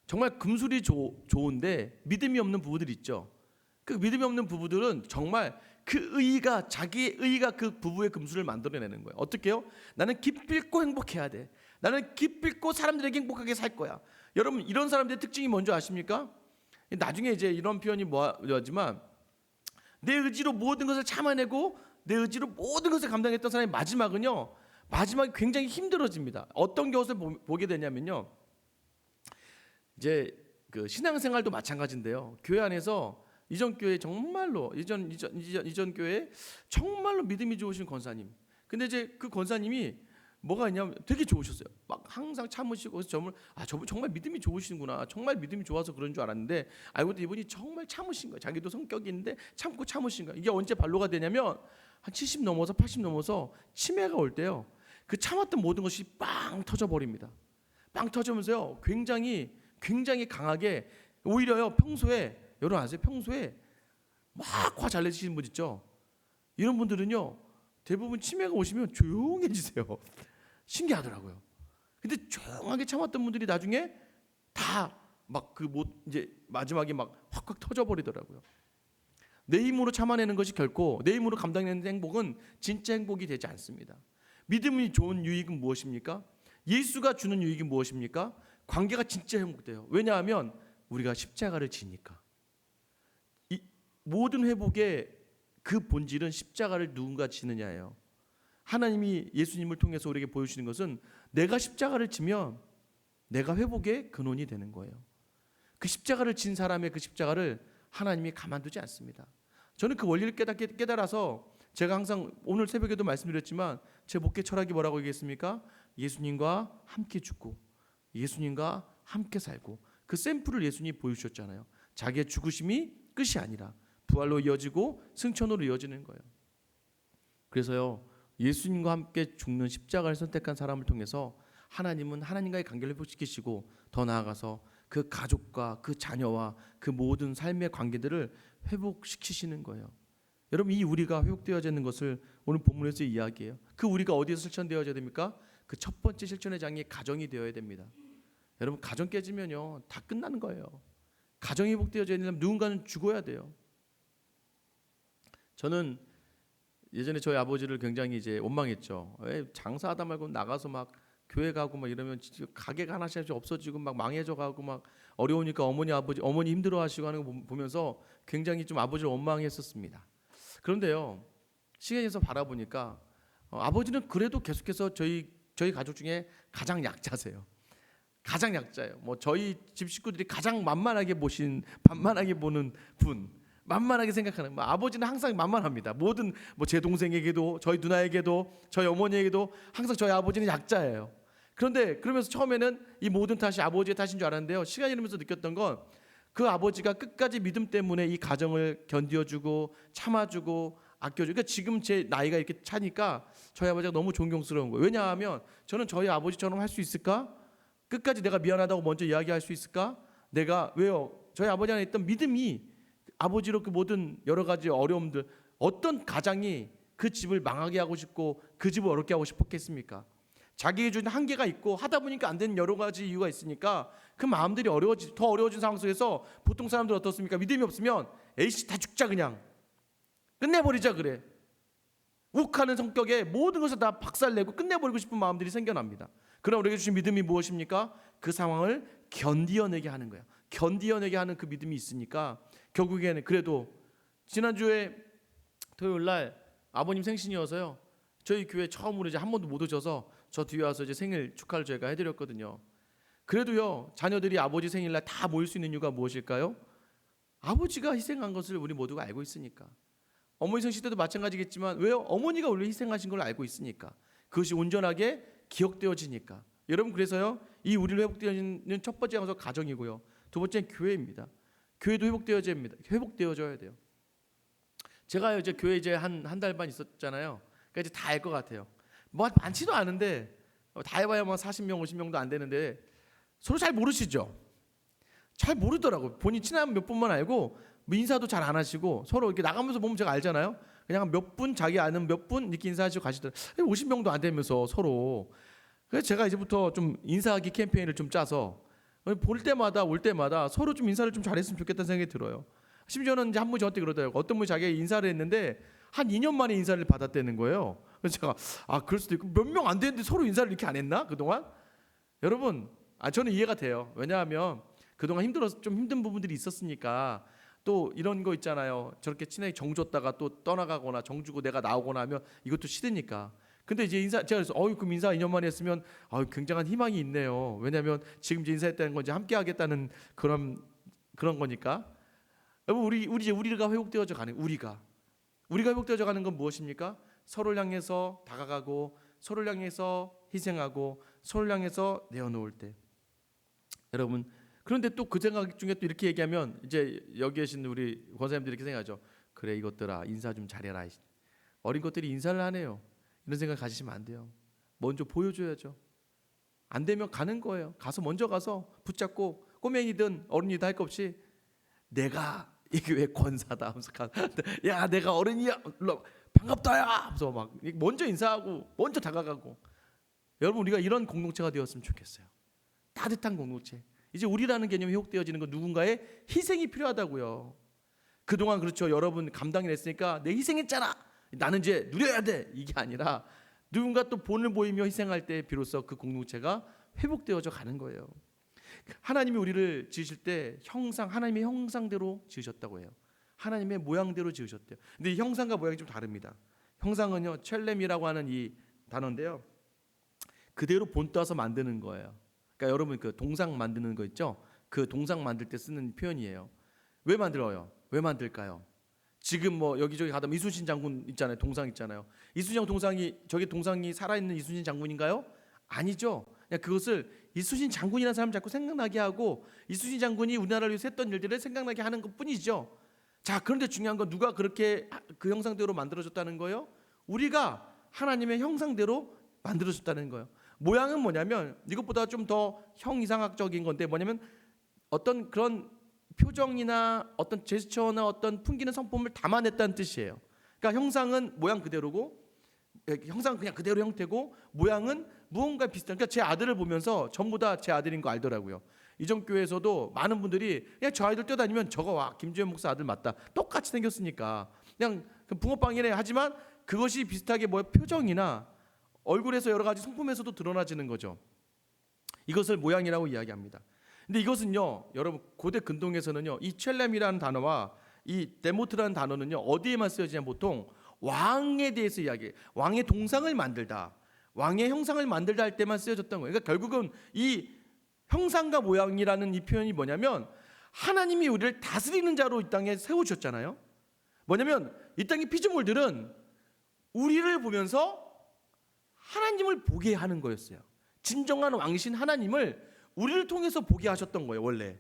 정말 금술이 좋은데 믿음이 없는 부부들 있죠. 그 믿음이 없는 부부들은 정말 자기의 의의가 그 부부의 금술을 만들어내는 거예요. 어떻게 해요? 나는 기필코 행복해야 돼. 나는 기필코 사람들에게 행복하게 살 거야. 여러분 이런 사람들의 특징이 뭔지 아십니까? 나중에 이제 이런 표현이 뭐하지만 내 의지로 모든 것을 참아내고 내 의지로 모든 것을 감당했던 사람이 마지막에 굉장히 힘들어집니다. 어떤 것을 보게 되냐면요. 이제 그 신앙생활도 마찬가지인데요. 교회 안에서 이전 교회 정말로 이전 교회 정말로 믿음이 좋으신 권사님. 근데 이제 그 권사님이 뭐가 있냐면 되게 좋으셨어요. 막 항상 참으시고 저분 정말 믿음이 좋으시구나. 정말 믿음이 좋아서 그런 줄 알았는데 알고 보니 이분이 정말 참으신 거예요. 자기도 성격이 있는데 참고 참으신 거예요. 이게 언제 발로가 되냐면 한 70 넘어서 80 넘어서 치매가 올 때요. 그 참았던 모든 것이 빵 터져 버립니다. 빵 터지면서요. 굉장히 강하게 오히려요. 평소에 여러분 아세요? 평소에 막 화 잘 내시는 분 있죠. 이런 분들은요. 대부분 치매가 오시면 조용해지세요. 신기하더라고요. 근데 조용하게 참았던 분들이 나중에 다 막 이제 마지막에 막 확 터져 버리더라고요. 내 힘으로 참아내는 것이 결코 내 힘으로 감당하는 행복은 진짜 행복이 되지 않습니다. 믿음이 좋은 유익은 무엇입니까? 예수가 주는 유익이 무엇입니까? 관계가 진짜 행복돼요. 왜냐하면 우리가 십자가를 지니까. 이 모든 회복의 그 본질은 십자가를 누군가 지느냐예요. 하나님이 예수님을 통해서 우리에게 보여주시는 것은 내가 십자가를 지면 내가 회복의 근원이 되는 거예요. 그 십자가를 진 사람의 그 십자가를 하나님이 가만두지 않습니다. 저는 그 원리를 깨달아서 제가 항상 오늘 새벽에도 말씀드렸지만 제 목회 철학이 뭐라고 얘기했습니까? 예수님과 함께 죽고 예수님과 함께 살고, 그 샘플을 예수님이 보여주셨잖아요. 자기의 죽으심이 끝이 아니라 부활로 이어지고 승천으로 이어지는 거예요. 그래서요, 예수님과 함께 죽는 십자가를 선택한 사람을 통해서 하나님은 하나님과의 관계를 회복시키시고 더 나아가서 그 가족과 그 자녀와 그 모든 삶의 관계들을 회복시키시는 거예요. 여러분, 이 우리가 회복되어야 하는 것을 오늘 본문에서 이야기해요. 그 우리가 어디서 실천되어야 됩니까? 그 첫 번째 실천의 장이 가정이 되어야 됩니다. 여러분, 가정 깨지면요 다 끝나는 거예요. 가정이 회복되어야 되려면 누군가는 죽어야 돼요. 저는 예전에 저희 아버지를 굉장히 이제 원망했죠. 왜 장사하다 말고 나가서 막 교회 가고 막 이러면 가게가 하나씩 없어지고 막 망해져 가고 막 어려우니까 어머니 힘들어하시고 하는 거 보면서 굉장히 좀 아버지를 원망했었습니다. 그런데요, 시간에서 바라보니까 아버지는 그래도 계속해서 저희 가족 중에 가장 약자세요. 가장 약자예요. 뭐 저희 집 식구들이 가장 만만하게 보는 분, 만만하게 생각하는. 뭐 아버지는 항상 만만합니다. 모든 뭐 제 동생에게도, 저희 누나에게도, 저희 어머니에게도 항상 저희 아버지는 약자예요. 그런데 그러면서 처음에는 이 모든 탓이 아버지의 탓인 줄 알았는데요, 시간이 흐르면서 느꼈던 건 그 아버지가 끝까지 믿음 때문에 이 가정을 견뎌주고 참아주고 아껴주고. 그러니까 지금 제 나이가 이렇게 차니까 저희 아버지가 너무 존경스러운 거예요. 왜냐하면 저는 저희 아버지처럼 할 수 있을까? 끝까지 내가 미안하다고 먼저 이야기할 수 있을까? 내가 왜요? 저희 아버지 안에 있던 믿음이 아버지로 그 모든 여러 가지 어려움들, 어떤 가장이 그 집을 망하게 하고 싶고 그 집을 어렵게 하고 싶었겠습니까? 자기의 주는 한계가 있고 하다 보니까 안 되는 여러 가지 이유가 있으니까 그 마음들이 더 어려워진 상황 속에서 보통 사람들 어떻습니까? 믿음이 없으면 에이씨 다 죽자, 그냥 끝내버리자 그래. 욱하는 성격에 모든 것을 다 박살내고 끝내버리고 싶은 마음들이 생겨납니다. 그러나 우리에게 주신 믿음이 무엇입니까? 그 상황을 견디어내게 하는 거예요. 견디어내게 하는 그 믿음이 있으니까 결국에는, 그래도 지난주에 토요일날 아버님 생신이어서요, 저희 교회 처음으로 이제 한 번도 못 오셔서 저 뒤에 와서 이제 생일 축하를 저희가 해드렸거든요. 그래도요, 자녀들이 아버지 생일날 다 모일 수 있는 이유가 무엇일까요? 아버지가 희생한 것을 우리 모두가 알고 있으니까. 어머니 생신 때도 마찬가지겠지만, 왜요? 어머니가 원래 희생하신 걸 알고 있으니까. 그것이 온전하게 기억되어지니까. 여러분, 그래서요, 이 우리를 회복되어지는 첫 번째 장소 가정이고요, 두 번째는 교회입니다. 교회도 회복되어져야 돼요. 제가 이제 교회 이제 한 달 반 있었잖아요. 그러니까 이제 다 알 것 같아요. 뭐 많지도 않은데, 다 해봐야 뭐 40명 50명도 안 되는데 서로 잘 모르시죠? 잘 모르더라고요. 본인 친한 몇 분만 알고 뭐 인사도 잘 안 하시고, 서로 이렇게 나가면서 보면 제가 알잖아요. 그냥 몇 분, 자기 아는 몇 분 이렇게 인사하시고 가시더라고요. 50명도 안 되면서 서로. 그래서 제가 이제부터 좀 인사하기 캠페인을 좀 짜서 올 때마다 서로 좀 인사를 좀 잘했으면 좋겠다는 생각이 들어요. 심지어는 이제 한 분이 저한테 그러더라고요. 어떤 분이 자기가 인사를 했는데 한 2년 만에 인사를 받았다는 거예요. 그래서 제가 그럴 수도 있고, 몇 명 안 되는데 서로 인사를 이렇게 안 했나 그동안? 여러분, 저는 이해가 돼요. 왜냐하면 그동안 좀 힘든 부분들이 있었으니까. 또 이런 거 있잖아요. 저렇게 친하게 정 줬다가 또 떠나가거나 정 주고 내가 나오거나 하면 이것도 싫으니까. 근데 이제 제가 그래서 그럼 인사 2년 만에 했으면 굉장한 희망이 있네요. 왜냐하면 지금 이제 인사했다는 건 이제 함께 하겠다는 그런 거니까. 여러분, 우리가 회복되어져 가는, 우리가 회복되어져 가는 건 무엇입니까? 서로를 향해서 다가가고, 서로를 향해서 희생하고, 서로를 향해서 내어놓을 때. 여러분, 그런데 또 그 생각 중에 또 이렇게 얘기하면 이제 여기 계신 우리 권사님들이 이렇게 생각하죠. 그래, 이것들아 인사 좀 잘해라. 어린 것들이 인사를 하네요. 이런 생각 가지시면 안 돼요. 먼저 보여줘야죠. 안 되면 가는 거예요. 먼저 가서 붙잡고, 꼬맹이든 어른이든 할 것 없이 내가 이 교회 권사다 하면서 야, 내가 어른이야, 반갑다야 하면서 막 먼저 인사하고 먼저 다가가고. 여러분, 우리가 이런 공동체가 되었으면 좋겠어요. 따뜻한 공동체. 이제 우리라는 개념이 회복되어지는 건 누군가의 희생이 필요하다고요. 그동안 그렇죠, 여러분 감당이 됐으니까 내 희생했잖아, 나는 이제 누려야 돼, 이게 아니라 누군가 또 본을 보이며 희생할 때 비로소 그 공동체가 회복되어져 가는 거예요. 하나님이 우리를 지으실 때 하나님의 형상대로 지으셨다고 해요. 하나님의 모양대로 지으셨대요. 근데 이 형상과 모양이 좀 다릅니다. 형상은요, 첼렘이라고 하는 이 단어인데요, 그대로 본떠서 만드는 거예요. 그러니까 여러분 그 동상 만드는 거 있죠? 그 동상 만들 때 쓰는 표현이에요. 왜 만들어요? 왜 만들까요? 지금 뭐 여기저기 가다 이순신 장군 있잖아요. 동상 있잖아요. 이순신 동상이, 저게 동상이 살아있는 이순신 장군인가요? 아니죠. 그냥 그것을 이순신 장군이라는 사람 자꾸 생각나게 하고 이순신 장군이 우리나라를 위해서 했던 일들을 생각나게 하는 것뿐이죠. 자, 그런데 중요한 건 누가 그렇게 그 형상대로 만들어졌다는 거예요? 우리가 하나님의 형상대로 만들어졌다는 거예요. 모양은 뭐냐면 이것보다 좀 더 형이상학적인 건데 뭐냐면 어떤 그런 표정이나 어떤 제스처나 어떤 풍기는 성품을 담아냈다는 뜻이에요. 그러니까 형상은 모양 그대로고, 형상은 그냥 그대로 형태고, 모양은 무언가 비슷한. 그러니까 제 아들을 보면서 전부 다 제 아들인 거 알더라고요. 이전 교회에서도 많은 분들이 그냥 저 아이들 뛰어다니면 저거 와 김주현 목사 아들 맞다, 똑같이 생겼으니까 그냥 붕어빵이래. 하지만 그것이 비슷하게 뭐 표정이나 얼굴에서 여러 가지 성품에서도 드러나지는 거죠. 이것을 모양이라고 이야기합니다. 근데 이것은요, 여러분 고대 근동에서는요, 이 첼렘이라는 단어와 이 데모트라는 단어는요, 어디에만 쓰여지냐, 보통 왕에 대해서 이야기해. 왕의 동상을 만들다, 왕의 형상을 만들다 할 때만 쓰여졌던 거예요. 그러니까 결국은 이 형상과 모양이라는 이 표현이 뭐냐면 하나님이 우리를 다스리는 자로 이 땅에 세우셨잖아요. 뭐냐면 이 땅의 피조물들은 우리를 보면서 하나님을 보게 하는 거였어요. 진정한 왕이신 하나님을 우리를 통해서 보게 하셨던 거예요, 원래.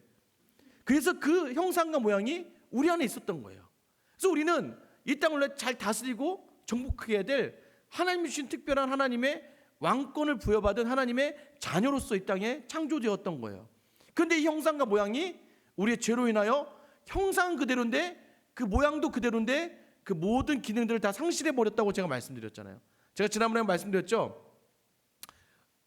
그래서 그 형상과 모양이 우리 안에 있었던 거예요. 그래서 우리는 이 땅을 잘 다스리고 정복해야 될 하나님 주신 특별한 하나님의 왕권을 부여받은 하나님의 자녀로서 이 땅에 창조되었던 거예요. 그런데 이 형상과 모양이 우리의 죄로 인하여 형상은 그대로인데 그 모양도 그대로인데 그 모든 기능들을 다 상실해 버렸다고 제가 말씀드렸잖아요. 제가 지난번에 말씀드렸죠.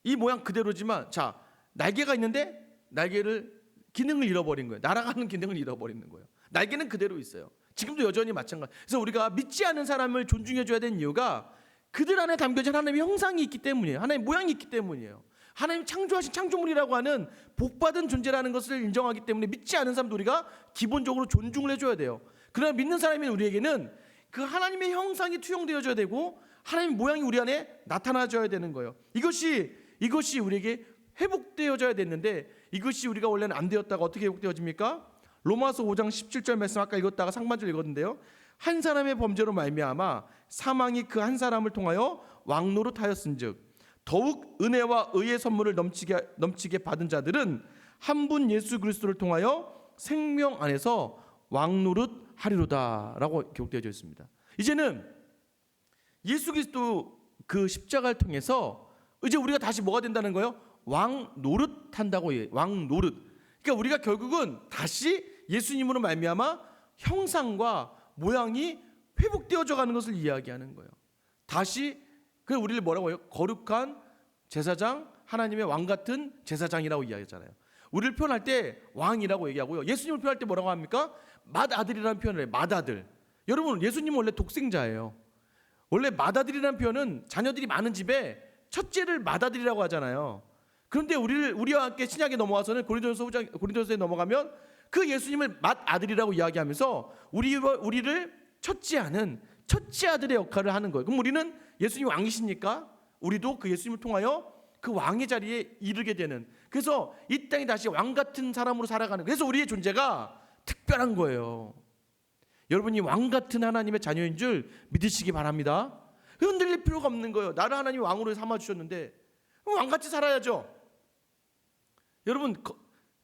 이 모양 그대로지만, 자, 날개가 있는데 날개를 기능을 잃어버린 거예요. 날아가는 기능을 잃어버리는 거예요. 날개는 그대로 있어요. 지금도 여전히 마찬가지. 그래서 우리가 믿지 않는 사람을 존중해 줘야 되는 이유가 그들 안에 담겨진 하나님의 형상이 있기 때문이에요. 하나님의 모양이 있기 때문이에요. 하나님 창조하신 창조물이라고 하는 복받은 존재라는 것을 인정하기 때문에 믿지 않는 사람도 우리가 기본적으로 존중을 해줘야 돼요. 그러나 믿는 사람인 우리에게는 그 하나님의 형상이 투영되어져야 되고 하나님의 모양이 우리 안에 나타나줘야 되는 거예요. 이것이 우리에게 회복되어져야 됐는데 이것이 우리가 원래는 안 되었다가 어떻게 회복되어집니까? 로마서 5장 17절 말씀 아까 읽었다가 상반절 읽었는데요. 한 사람의 범죄로 말미암아 사망이 그 한 사람을 통하여 왕노릇하였은즉 더욱 은혜와 의의 선물을 넘치게 받은 자들은 한 분 예수 그리스도를 통하여 생명 안에서 왕노릇하리로다라고 기록되어져 있습니다. 이제는 예수 그리스도 그 십자가를 통해서 이제 우리가 다시 뭐가 된다는 거예요? 왕노릇한다고 해요. 왕노릇. 그러니까 우리가 결국은 다시 예수님으로 말미암아 형상과 모양이 회복되어져 가는 것을 이야기하는 거예요. 다시 그 우리를 뭐라고 해요? 거룩한 제사장, 하나님의 왕 같은 제사장이라고 이야기하잖아요. 우리를 표현할 때 왕이라고 얘기하고요. 예수님을 표현할 때 뭐라고 합니까? 맏아들이라는 표현을 해요. 맏아들. 여러분, 예수님은 원래 독생자예요. 원래 맏아들이라는 표현은 자녀들이 많은 집에 첫째를 맏아들이라고 하잖아요. 그런데 우리와 함께 신약에 넘어와서는 고린도서에 넘어가면 그 예수님을 맏아들이라고 이야기하면서 우리를 첫째하는 첫째 아들의 역할을 하는 거예요. 그럼 우리는 예수님 왕이십니까? 우리도 그 예수님을 통하여 그 왕의 자리에 이르게 되는, 그래서 이 땅에 다시 왕 같은 사람으로 살아가는, 그래서 우리의 존재가 특별한 거예요. 여러분이 왕 같은 하나님의 자녀인 줄 믿으시기 바랍니다. 흔들릴 필요가 없는 거예요. 나를 하나님이 왕으로 삼아주셨는데 왕같이 살아야죠. 여러분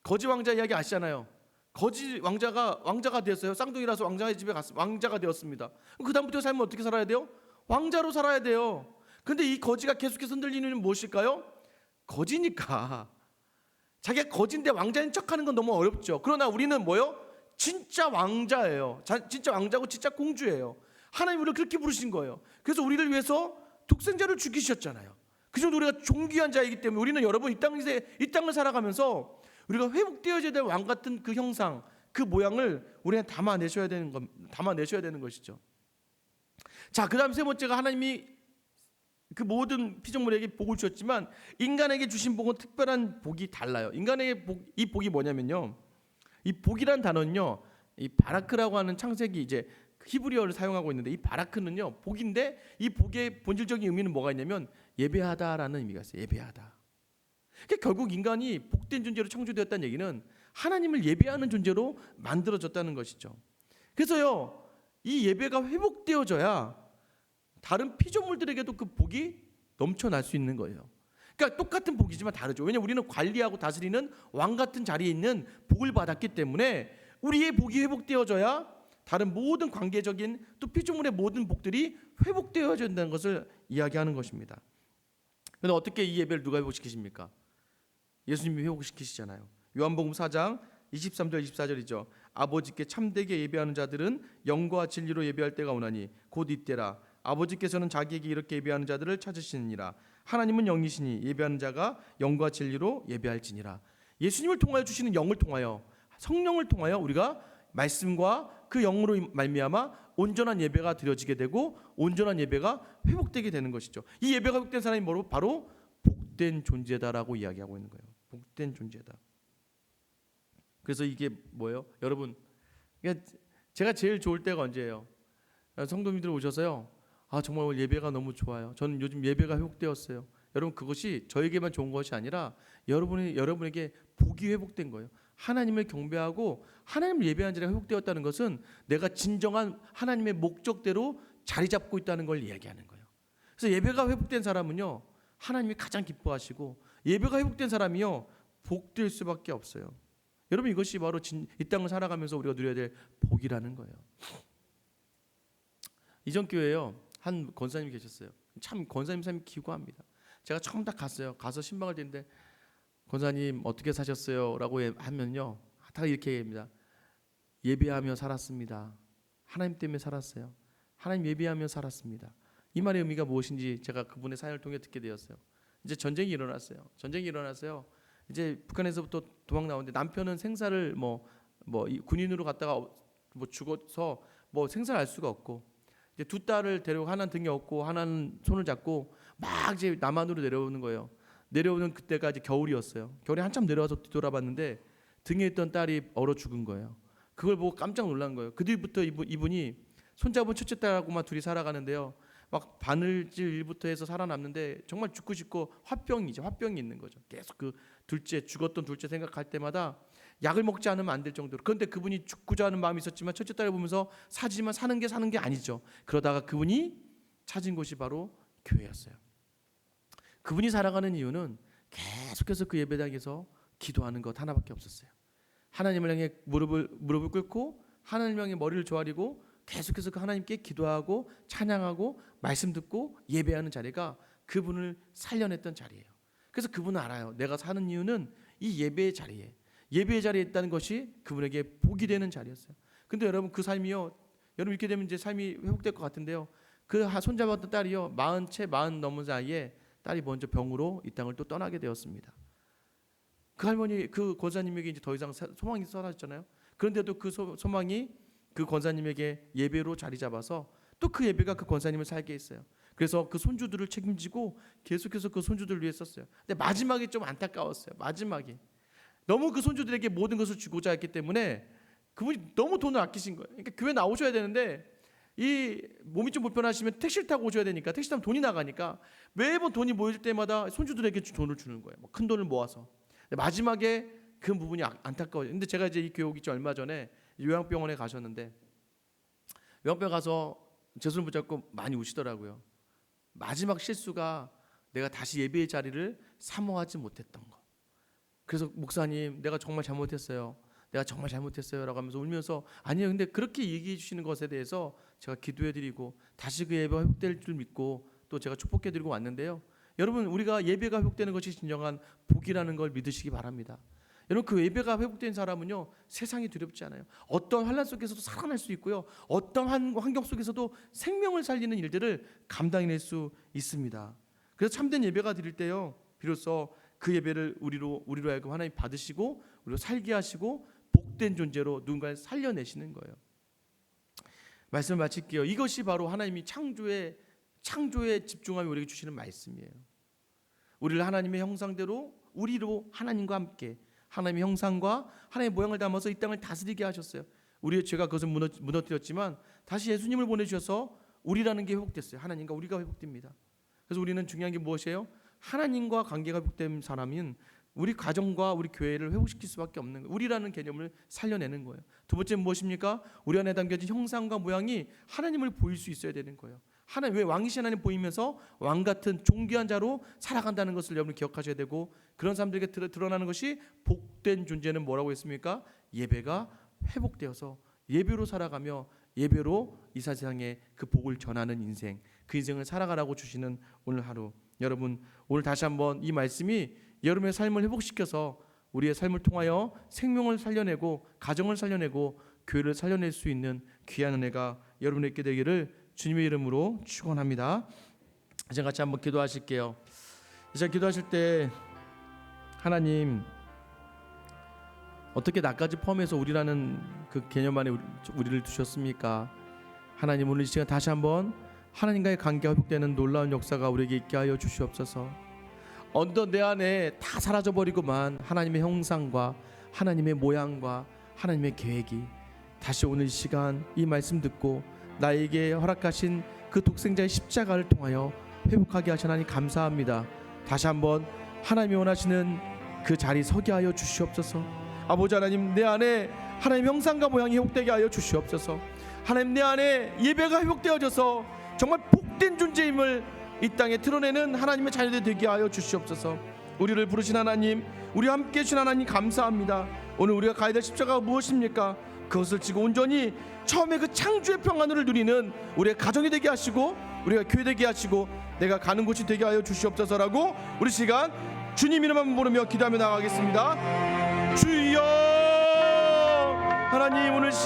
거지 왕자 이야기 아시잖아요. 거지 왕자가 되었어요. 쌍둥이라서 왕자의 집에 갔어요. 왕자가 되었습니다. 그 다음부터 삶을 어떻게 살아야 돼요? 왕자로 살아야 돼요. 근데 이 거지가 계속해서 흔들리는 이유는 무엇일까요? 거지니까. 자기가 거지인데 왕자인 척하는 건 너무 어렵죠. 그러나 우리는 뭐요? 진짜 왕자예요. 진짜 왕자고 진짜 공주예요. 하나님 우리를 그렇게 부르신 거예요. 그래서 우리를 위해서 독생자를 죽이셨잖아요. 그 정도 우리가 존귀한 자이기 때문에 우리는 여러분 이 땅을 살아가면서 우리가 회복되어져야 될 왕 같은 그 형상, 그 모양을 우리가 담아내셔야 되는 것이죠. 자, 그다음 세 번째가 하나님이 그 모든 피조물에게 복을 주셨지만 인간에게 주신 복은 특별한 복이 달라요. 인간에게 이 복이 뭐냐면요. 이 복이란 단어는요. 이 바라크라고 하는 창세기 이제 히브리어를 사용하고 있는데 이 바라크는요. 복인데 이 복의 본질적인 의미는 뭐가 있냐면 예배하다라는 의미가 있어요. 예배하다. 그러니까 결국 인간이 복된 존재로 창조되었다는 얘기는 하나님을 예배하는 존재로 만들어졌다는 것이죠. 그래서요. 이 예배가 회복되어져야 다른 피조물들에게도 그 복이 넘쳐날 수 있는 거예요. 그러니까 똑같은 복이지만 다르죠. 왜냐하면 우리는 관리하고 다스리는 왕 같은 자리에 있는 복을 받았기 때문에 우리의 복이 회복되어져야 다른 모든 관계적인 또 피조물의 모든 복들이 회복되어야 된다는 것을 이야기하는 것입니다. 그런데 어떻게 이 예배를 누가 회복시키십니까? 예수님이 회복시키시잖아요. 요한복음 4장 23절 24절이죠. 아버지께 참되게 예배하는 자들은 영과 진리로 예배할 때가 오나니 곧 이때라. 아버지께서는 자기에게 이렇게 예배하는 자들을 찾으시느니라. 하나님은 영이시니 예배하는 자가 영과 진리로 예배할지니라. 예수님을 통하여 주시는 영을 통하여 성령을 통하여 우리가 말씀과 그 영으로 말미암아 온전한 예배가 드려지게 되고 온전한 예배가 회복되게 되는 것이죠. 이 예배가 회복된 사람이 바로 복된 존재다라고 이야기하고 있는 거예요. 복된 존재다. 그래서 이게 뭐예요? 여러분, 제가 제일 좋을 때가 언제예요? 성도님들 오셔서요. 정말 오늘 예배가 너무 좋아요. 저는 요즘 예배가 회복되었어요. 여러분, 그것이 저에게만 좋은 것이 아니라 여러분에게 복이 회복된 거예요. 하나님을 경배하고 하나님을 예배하는 자리가 회복되었다는 것은 내가 진정한 하나님의 목적대로 자리 잡고 있다는 걸 이야기하는 거예요. 그래서 예배가 회복된 사람은요. 하나님이 가장 기뻐하시고 예배가 회복된 사람이요. 복될 수밖에 없어요. 여러분, 이것이 바로 이 땅을 살아가면서 우리가 누려야 될 복이라는 거예요. 이전 교회에요. 한 권사님이 계셨어요. 참 권사님 삶이 기구합니다. 제가 처음 딱 갔어요. 가서 신방을 드는데 권사님 어떻게 사셨어요? 라고 하면요. 다 이렇게 얘기합니다. 예배하며 살았습니다. 하나님 때문에 살았어요. 하나님 예배하며 살았습니다. 이 말의 의미가 무엇인지 제가 그분의 사연을 통해 듣게 되었어요. 이제 전쟁이 일어났어요. 이제 북한에서부터 도망 나오는데 남편은 생사를 군인으로 갔다가 죽어서 생사를 알 수가 없고 이제 두 딸을 데리고 하나는 등에 업고 하나는 손을 잡고 막 이제 남한으로 내려오는 거예요. 내려오는 그때가 이제 겨울이었어요. 겨울에 한참 내려와서 뒤돌아봤는데 등에 있던 딸이 얼어 죽은 거예요. 그걸 보고 깜짝 놀란 거예요. 그 뒤부터 이분이 손잡은 첫째 딸하고만 둘이 살아가는데요. 막 바늘질 일부터 해서 살아남는데 정말 죽고 싶고 화병이 있는 거죠. 계속 그 죽었던 둘째 생각할 때마다 약을 먹지 않으면 안 될 정도로. 그런데 그분이 죽고자 하는 마음이 있었지만 첫째 딸을 보면서 사지만 사는 게 아니죠. 그러다가 그분이 찾은 곳이 바로 교회였어요. 그분이 살아가는 이유는 계속해서 그 예배당에서 기도하는 것 하나밖에 없었어요. 하나님을 향해 무릎을 꿇고 하나님을 향해 머리를 조아리고 계속해서 그 하나님께 기도하고 찬양하고 말씀 듣고 예배하는 자리가 그분을 살려냈던 자리예요. 그래서 그분은 알아요. 내가 사는 이유는 이 예배의 자리에 있다는 것이 그분에게 복이 되는 자리였어요. 근데 여러분, 그 삶이요. 여러분, 이렇게 되면 이제 삶이 회복될 것 같은데요. 그 손잡았던 딸이요. 40 넘은 사이에 딸이 먼저 병으로 이 땅을 또 떠나게 되었습니다. 그 할머니, 그 권사님에게 이제 더 이상 소망이 사라졌잖아요. 그런데도 그 소망이 그 권사님에게 예배로 자리 잡아서 또 그 예배가 그 권사님을 살게 했어요. 그래서 그 손주들을 책임지고 계속해서 그 손주들을 위해 썼어요. 근데 마지막에 좀 안타까웠어요. 마지막에 너무 그 손주들에게 모든 것을 주고자 했기 때문에 그분이 너무 돈을 아끼신 거예요. 그러니까 교회 나오셔야 되는데 이 몸이 좀 불편하시면 택시를 타고 오셔야 되니까 택시 타면 돈이 나가니까 매번 돈이 모일 때마다 손주들에게 돈을 주는 거예요. 큰 돈을 모아서. 마지막에 그 부분이 안타까워요. 근데 제가 이제 이 교회 오기 전 얼마 전에 요양병원에 가셨는데 요양병 가서 제 손을 붙잡고 많이 우시더라고요. 마지막 실수가 내가 다시 예배의 자리를 사모하지 못했던 거. 그래서 목사님, 내가 정말 잘못했어요. 라고 하면서 울면서 아니요, 근데 그렇게 얘기해 주시는 것에 대해서 제가 기도해드리고 다시 그 예배가 회복될 줄 믿고 또 제가 축복해드리고 왔는데요. 여러분, 우리가 예배가 회복되는 것이 진정한 복이라는 걸 믿으시기 바랍니다. 여러분, 그 예배가 회복된 사람은요, 세상이 두렵지 않아요. 어떤 환난 속에서도 살아날 수 있고요, 어떤 환경 속에서도 생명을 살리는 일들을 감당해낼 수 있습니다. 그래서 참된 예배가 드릴 때요, 비로소 그 예배를 우리로 하여금 하나님 받으시고 우리로 살게 하시고 복된 존재로 누군가를 살려내시는 거예요. 말씀을 마칠게요. 이것이 바로 하나님이 창조의 창조에 집중하며 우리에게 주시는 말씀이에요. 우리를 하나님의 형상대로 우리로 하나님과 함께 하나님의 형상과 하나님의 모양을 담아서 이 땅을 다스리게 하셨어요. 우리의 죄가 그것을 무너뜨렸지만 다시 예수님을 보내주셔서 우리라는 게 회복됐어요. 하나님과 우리가 회복됩니다. 그래서 우리는 중요한 게 무엇이에요? 하나님과 관계가 회복된 사람은 우리 가정과 우리 교회를 회복시킬 수밖에 없는 거예요. 우리라는 개념을 살려내는 거예요. 두 번째는 무엇입니까? 우리 안에 담겨진 형상과 모양이 하나님을 보일 수 있어야 되는 거예요. 왜 왕이신 하나님 보이면서 왕 같은 존귀한 자로 살아간다는 것을 여러분 기억하셔야 되고, 그런 사람들에게 드러나는 것이 복된 존재는 뭐라고 했습니까? 예배가 회복되어서 예배로 살아가며 예배로 이 세상에 그 복을 전하는 인생, 그 인생을 살아가라고 주시는 오늘 하루. 여러분, 오늘 다시 한번 이 말씀이 여러분의 삶을 회복시켜서 우리의 삶을 통하여 생명을 살려내고 가정을 살려내고 교회를 살려낼 수 있는 귀한 은혜가 여러분에게 되기를 주님의 이름으로 축원합니다. 이제 같이 한번 기도하실게요. 이제 기도하실 때 하나님, 어떻게 나까지 포함해서 우리라는 그 개념 안에 우리를 두셨습니까? 하나님, 오늘 이 시간 다시 한번 하나님과의 관계가 회복되는 놀라운 역사가 우리에게 있게 하여 주시옵소서. 어느덧 내 안에 다 사라져버리고만 하나님의 형상과 하나님의 모양과 하나님의 계획이 다시 오늘 이 시간 이 말씀 듣고 나에게 허락하신 그 독생자의 십자가를 통하여 회복하게 하신 하나님 감사합니다. 다시 한번 하나님이 원하시는 그 자리 서게 하여 주시옵소서. 아버지 하나님, 내 안에 하나님의 형상과 모양이 회복되게 하여 주시옵소서. 하나님, 내 안에 예배가 회복되어져서 정말 복된 존재임을 이 땅에 드러내는 하나님의 자녀들 되게 하여 주시옵소서. 우리를 부르신 하나님, 우리와 함께 해주신 하나님 감사합니다. 오늘 우리가 가야 될 십자가가 무엇입니까? 그것을 지고 온전히 처음에 그 창조의 평안을 누리는 우리의 가정이 되게 하시고 우리가 교회 되게 하시고 내가 가는 곳이 되게 하여 주시옵소서라고 우리 시간 주님 이름만 부르며 기도하며 나가겠습니다. 주여, 하나님, 오늘